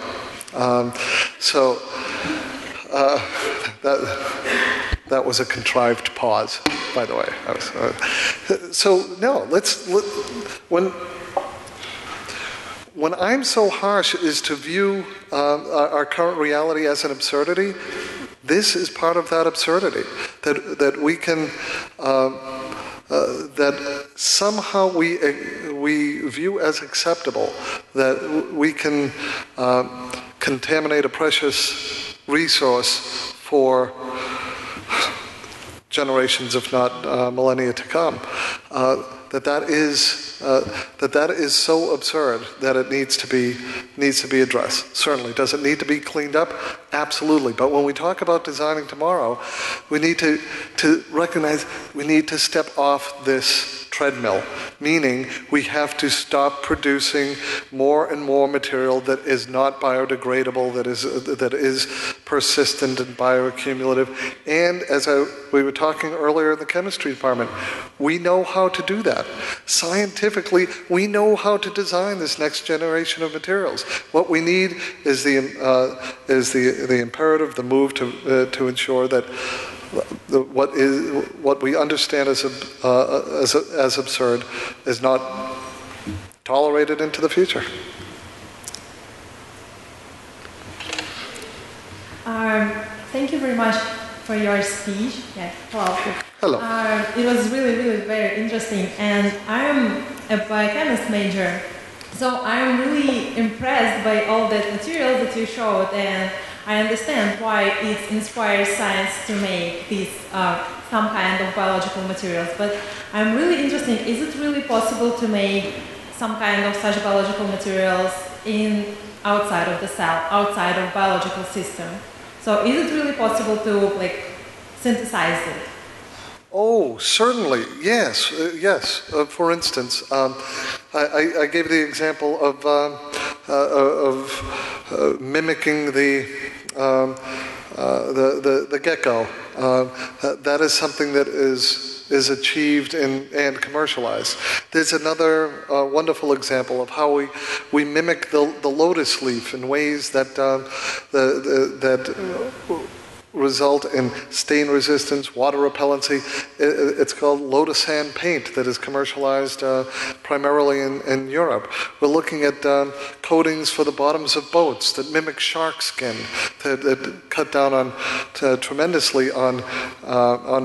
That was a contrived pause, by the way. When I'm so harsh is to view our current reality as an absurdity, this is part of that absurdity. That we can, that somehow we view as acceptable that we can contaminate a precious resource for generations, if not millennia to come. That is so absurd that it needs to be addressed. Certainly, does it need to be cleaned up? Absolutely. But when we talk about designing tomorrow, we need to recognize we need to step off this treadmill, meaning we have to stop producing more and more material that is not biodegradable, that is persistent and bioaccumulative. And as we were talking earlier in the chemistry department, we know how to do that. Scientifically, we know how to design this next generation of materials. What we need is the imperative, the move to ensure that what we understand as absurd is not tolerated into the future. Thank you very much for your speech. Yes, hello. Hello. It was really, really very interesting, and I'm a biochemist major, so I'm really impressed by all that material that you showed, and I understand why it inspires science to make these some kind of biological materials. But I'm really interested, is it really possible to make some kind of such biological materials outside of the cell, outside of biological system? So is it really possible to synthesize it? Oh, certainly, yes, yes. For instance, I gave the example of mimicking the gecko. That is something that is achieved and commercialized. There's another wonderful example of how we mimic the lotus leaf in ways that result in stain resistance, water repellency. It's called lotus sand paint that is commercialized primarily in Europe. We're looking at coatings for the bottoms of boats that mimic shark skin, that cut down tremendously on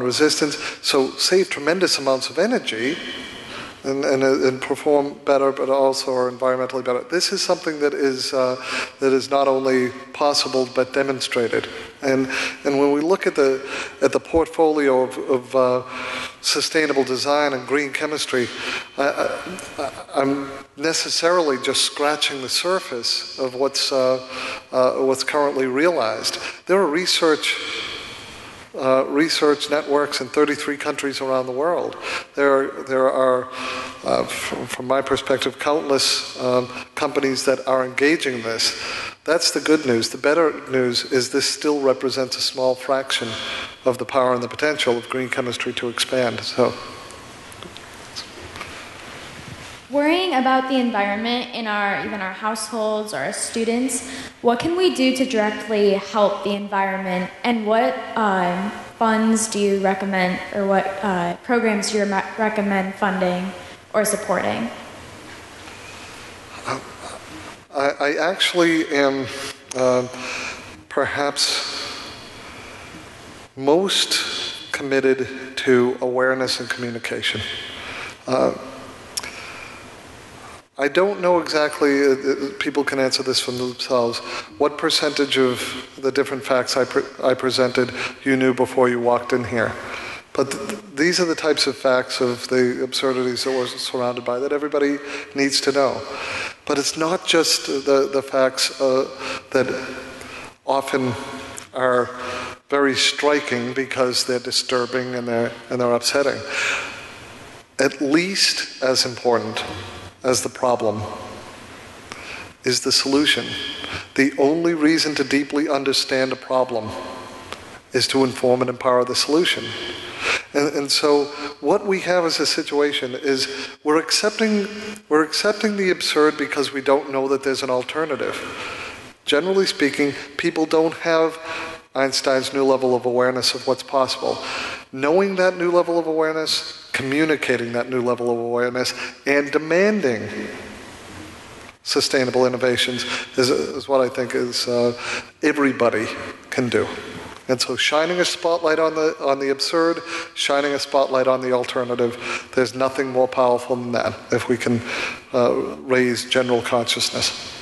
resistance, so save tremendous amounts of energy and perform better, but also are environmentally better. This is something that is not only possible but demonstrated. And when we look at the portfolio of sustainable design and green chemistry, I'm necessarily just scratching the surface of what's currently realized. There are research networks in 33 countries around the world. There are, from my perspective, countless companies that are engaging in this. That's the good news. The better news is this still represents a small fraction of the power and the potential of green chemistry to expand. So, worrying about the environment in even our households or our students, what can we do to directly help the environment, and what funds do you recommend, or what programs do you recommend funding or supporting? I actually am perhaps most committed to awareness and communication. I don't know exactly, people can answer this for themselves, what percentage of the different facts I presented you knew before you walked in here. But these are the types of facts of the absurdities that we're surrounded by that everybody needs to know. But it's not just the facts that often are very striking because they're disturbing and they're upsetting. At least as important as the problem is the solution. The only reason to deeply understand a problem is to inform and empower the solution. And so what we have as a situation is we're accepting the absurd because we don't know that there's an alternative. Generally speaking, people don't have Einstein's new level of awareness of what's possible. Knowing that new level of awareness, communicating that new level of awareness, and demanding sustainable innovations is what I think is everybody can do. And so shining a spotlight on the absurd, shining a spotlight on the alternative, there's nothing more powerful than that if we can raise general consciousness.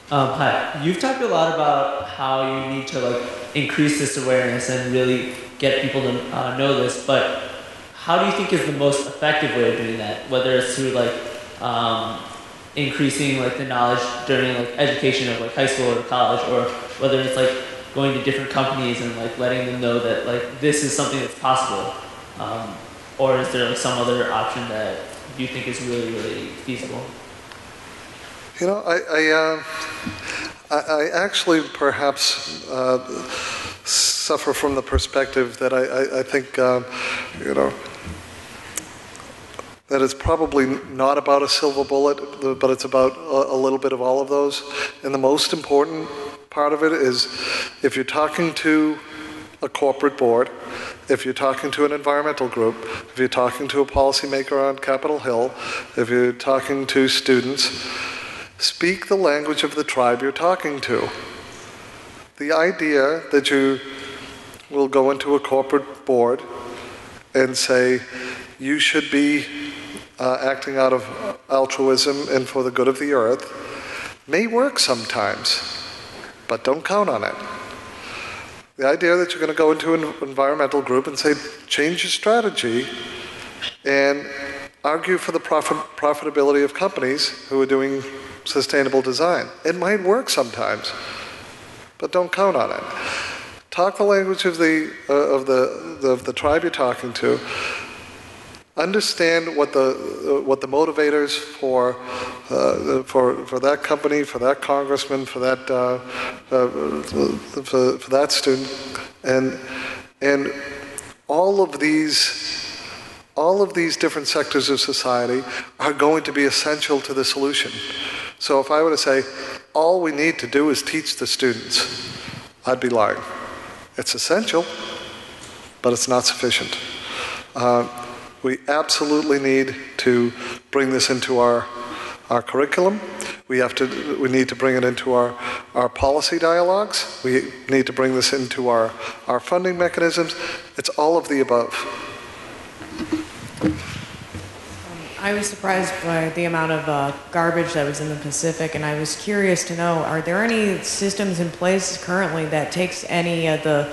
Hi. You've talked a lot about how you need to increase this awareness and really get people to know this, but how do you think is the most effective way of doing that? Whether it's through increasing the knowledge during education of high school or college, or whether it's going to different companies and letting them know that this is something that's possible, or is there some other option that you think is really, really feasible? You know, I actually perhaps suffer from the perspective that I think, that it's probably not about a silver bullet, but it's about a little bit of all of those. And the most important part of it is if you're talking to a corporate board, if you're talking to an environmental group, if you're talking to a policymaker on Capitol Hill, if you're talking to students, speak the language of the tribe you're talking to. The idea that you will go into a corporate board and say, you should be acting out of altruism and for the good of the earth may work sometimes, but don't count on it. The idea that you're going to go into an environmental group and say, change your strategy and argue for the profitability of companies who are doing sustainable design. It might work sometimes, but don't count on it. Talk the language of the tribe you're talking to. Understand what the motivators for that company, for that congressman, for that student, and all of these different sectors of society are going to be essential to the solution. So if I were to say, all we need to do is teach the students, I'd be lying. It's essential, but it's not sufficient. We absolutely need to bring this into our curriculum. We need to bring it into our policy dialogues. We need to bring this into our funding mechanisms. It's all of the above. I was surprised by the amount of garbage that was in the Pacific, and I was curious to know, are there any systems in place currently that takes any of the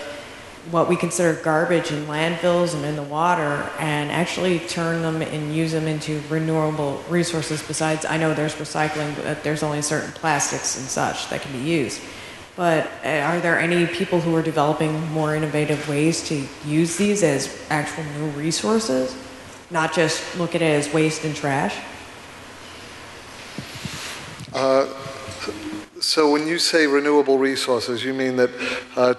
what we consider garbage in landfills and in the water and actually turn them and use them into renewable resources? Besides, I know there's recycling, but there's only certain plastics and such that can be used. But are there any people who are developing more innovative ways to use these as actual new resources? Not just look at it as waste and trash? So when you say renewable resources, you mean that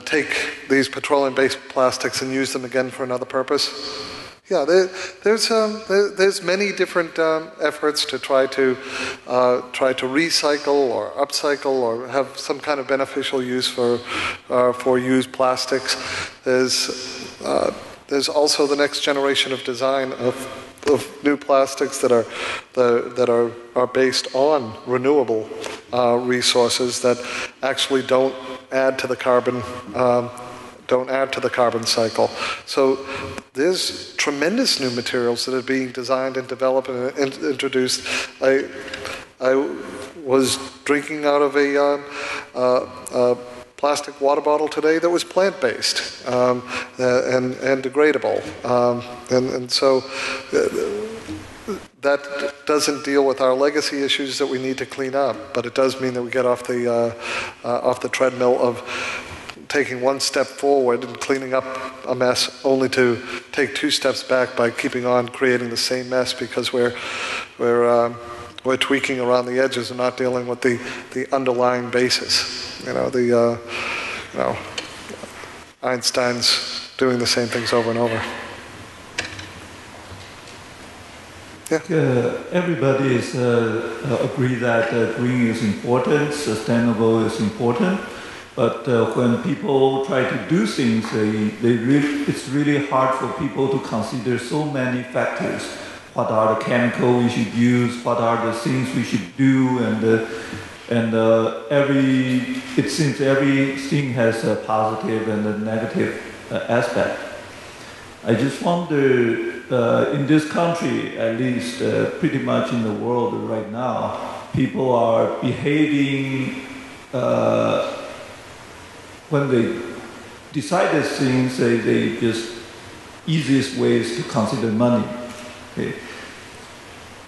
take these petroleum-based plastics and use them again for another purpose? Yeah, there's many different efforts to try to recycle or upcycle or have some kind of beneficial use for used plastics. There's also the next generation of design of new plastics that are based on renewable resources that actually don't add to the carbon don't add to the carbon cycle. So there's tremendous new materials that are being designed and developed and introduced. I was drinking out of a plastic water bottle today that was plant-based and degradable. And so that doesn't deal with our legacy issues that we need to clean up, but it does mean that we get off the treadmill of taking one step forward and cleaning up a mess, only to take 2 steps back by keeping on creating the same mess because we're tweaking around the edges and not dealing with the underlying basis. Einstein's doing the same things over and over. Yeah. Everybody is agree that green is important, sustainable is important. But when people try to do things, it's really hard for people to consider so many factors. What are the chemicals we should use? What are the things we should do? It seems everything has a positive and a negative aspect. I just wonder, in this country, at least, pretty much in the world right now, people are behaving. When they decide these things, they just easiest ways to consider money. Okay.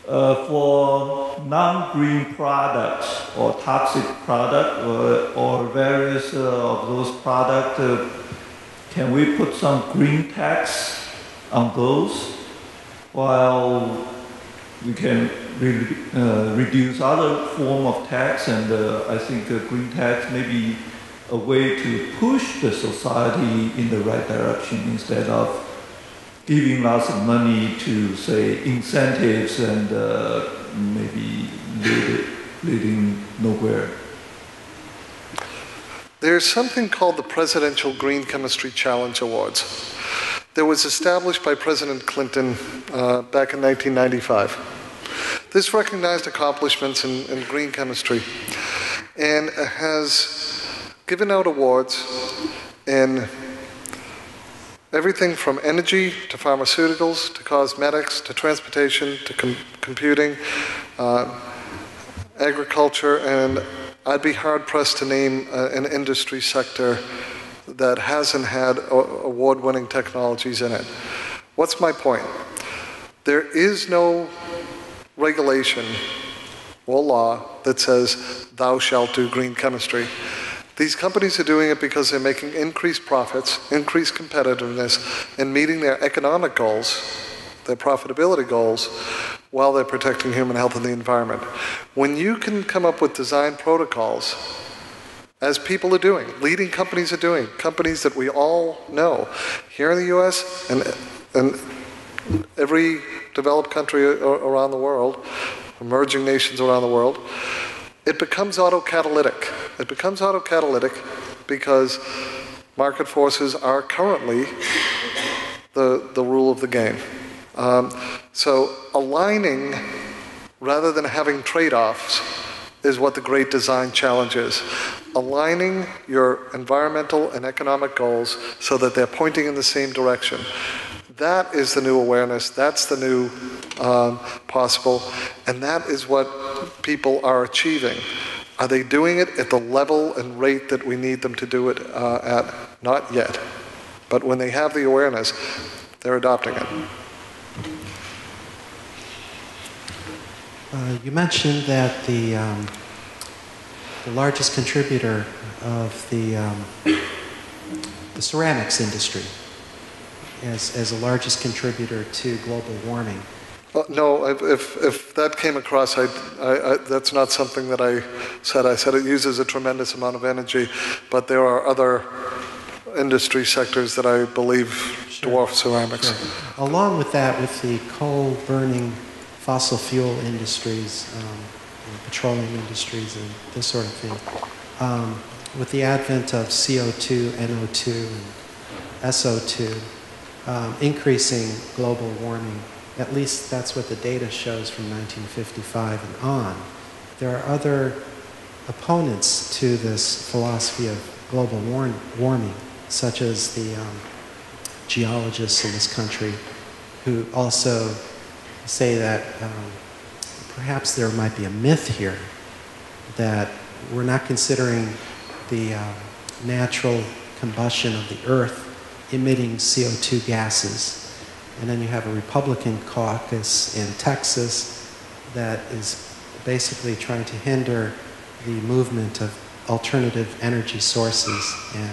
For non-green products or toxic product or various of those products, can we put some green tax on those while we can reduce other form of tax? And I think green tax may be a way to push the society in the right direction instead of giving lots of money to, say, incentives and maybe leading nowhere. There's something called the Presidential Green Chemistry Challenge Awards. That was established by President Clinton back in 1995. This recognized accomplishments in green chemistry and has given out awards in everything from energy to pharmaceuticals to cosmetics to transportation to computing, agriculture, and I'd be hard-pressed to name an industry sector that hasn't had award-winning technologies in it. What's my point? There is no regulation or law that says, thou shalt do green chemistry. These companies are doing it because they're making increased profits, increased competitiveness, and meeting their economic goals, their profitability goals, while they're protecting human health and the environment. When you can come up with design protocols, as people are doing, leading companies are doing, companies that we all know, here in the US and every developed country around the world, emerging nations around the world, it becomes autocatalytic. It becomes autocatalytic because market forces are currently the rule of the game. So aligning rather than having trade-offs is what the Great Design Challenge is. Aligning your environmental and economic goals so that they're pointing in the same direction. That is the new awareness, that's the new possible, and that is what people are achieving. Are they doing it at the level and rate that we need them to do it at? Not yet. But when they have the awareness, they're adopting it. You mentioned that the largest contributor of the ceramics industry as the largest contributor to global warming. No, if that came across, that's not something that I said. I said it uses a tremendous amount of energy, but there are other industry sectors that I believe dwarf ceramics. Sure. Along with that, with the coal-burning fossil fuel industries, petroleum industries, and this sort of thing, with the advent of CO2, NO2, and SO2, increasing global warming, at least that's what the data shows from 1955 and on. There are other opponents to this philosophy of global warming. such as the geologists in this country, who also say that perhaps there might be a myth here, that we're not considering the natural combustion of the earth emitting CO2 gases. And then you have a Republican caucus in Texas that is basically trying to hinder the movement of alternative energy sources, and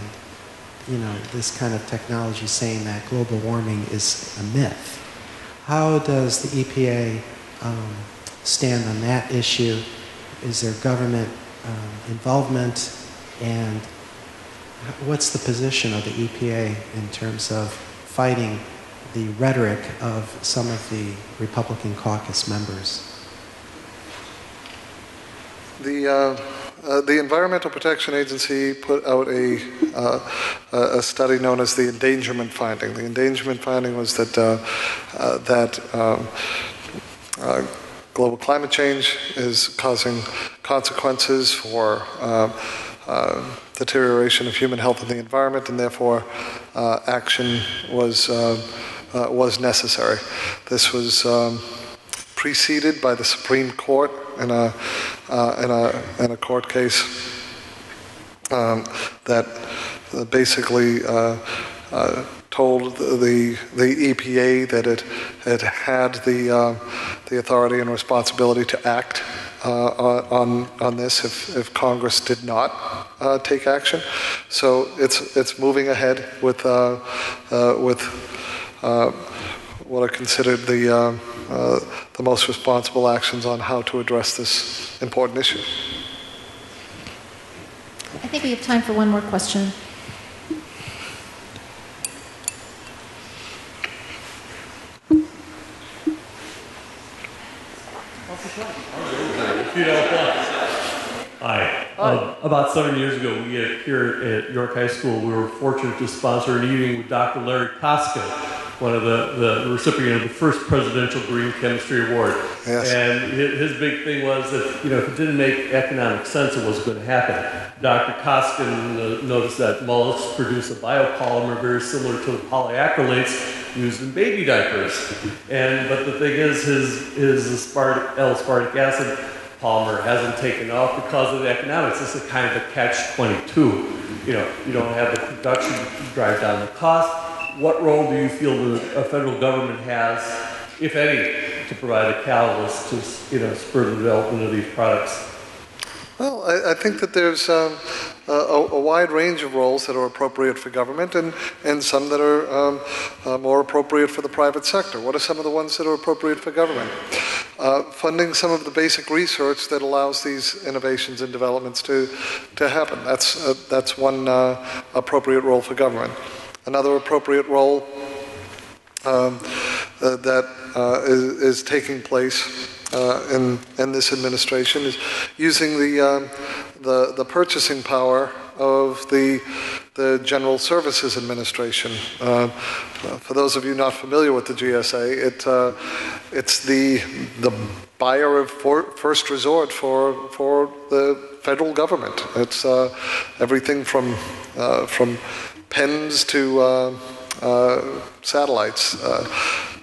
this kind of technology saying that global warming is a myth. How does the EPA stand on that issue? Is there government involvement, and what's the position of the EPA in terms of fighting the rhetoric of some of the Republican caucus members? The Environmental Protection Agency put out a study known as the endangerment finding. The endangerment finding was that global climate change is causing consequences for deterioration of human health and the environment, and therefore action was necessary. This was preceded by the Supreme Court in a court case that basically told the EPA that it had the authority and responsibility to act on this if Congress did not take action. So it's moving ahead with what are considered the most responsible actions on how to address this important issue. I think we have time for one more question. Hi. About 7 years ago, here at York High School, we were fortunate to sponsor an evening with Dr. Larry Koska, one of the recipient of the first Presidential Green Chemistry Award. Yes. And his big thing was that, if it didn't make economic sense, it wasn't going to happen. Dr. Koska noticed that mollusks produce a biopolymer very similar to the polyacrylates used in baby diapers. But the thing is, his L-aspartic acid polymer hasn't taken off because of the economics. This is kind of a catch-22. You don't have the production to drive down the cost. What role do you feel the federal government has, if any, to provide a catalyst to spur the development of these products? Well, I think that there's a wide range of roles that are appropriate for government and some that are more appropriate for the private sector. What are some of the ones that are appropriate for government? Funding some of the basic research that allows these innovations and developments to happen. That's one appropriate role for government. Another appropriate role that is taking place in this administration is using the purchasing power of the General Services Administration. For those of you not familiar with the GSA, it's the buyer of first resort for the federal government. It's everything from pens to satellites.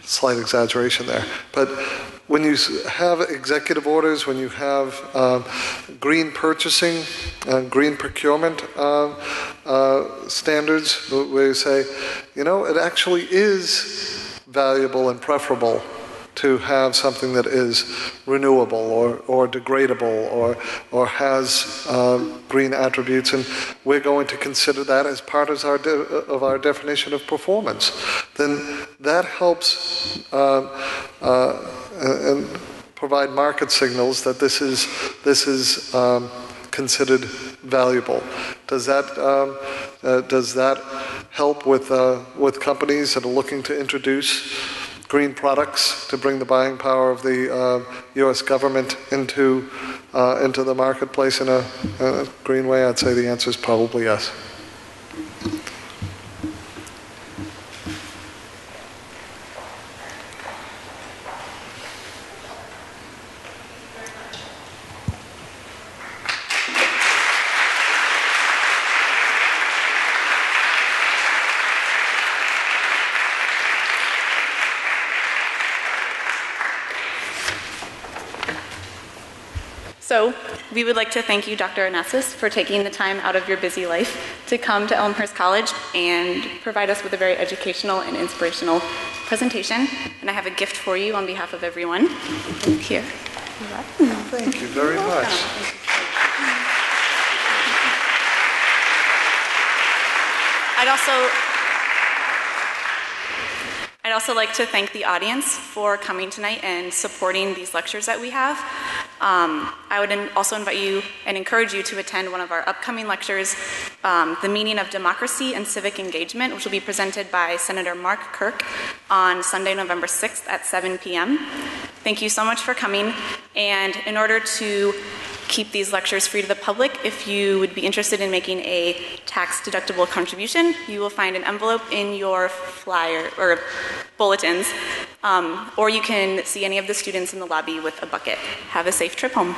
Slight exaggeration there. But when you have executive orders, when you have green purchasing, green procurement standards, where you say, it actually is valuable and preferable to have something that is renewable or degradable or has green attributes, and we're going to consider that as part of our definition of performance, then that helps and provide market signals that this is considered valuable. Does that help with companies that are looking to introduce green products to bring the buying power of the U.S. government into the marketplace in a green way? I'd say the answer is probably yes. So we would like to thank you, Dr. Anastas, for taking the time out of your busy life to come to Elmhurst College and provide us with a very educational and inspirational presentation. And I have a gift for you on behalf of everyone here. Thank you very much. I'd also like to thank the audience for coming tonight and supporting these lectures that we have. I would also invite you and encourage you to attend one of our upcoming lectures, The Meaning of Democracy and Civic Engagement, which will be presented by Senator Mark Kirk on Sunday, November 6th at 7 p.m. Thank you so much for coming. And in order to keep these lectures free to the public, if you would be interested in making a tax-deductible contribution, you will find an envelope in your flyer or bulletins, or you can see any of the students in the lobby with a bucket. Have a safe trip home.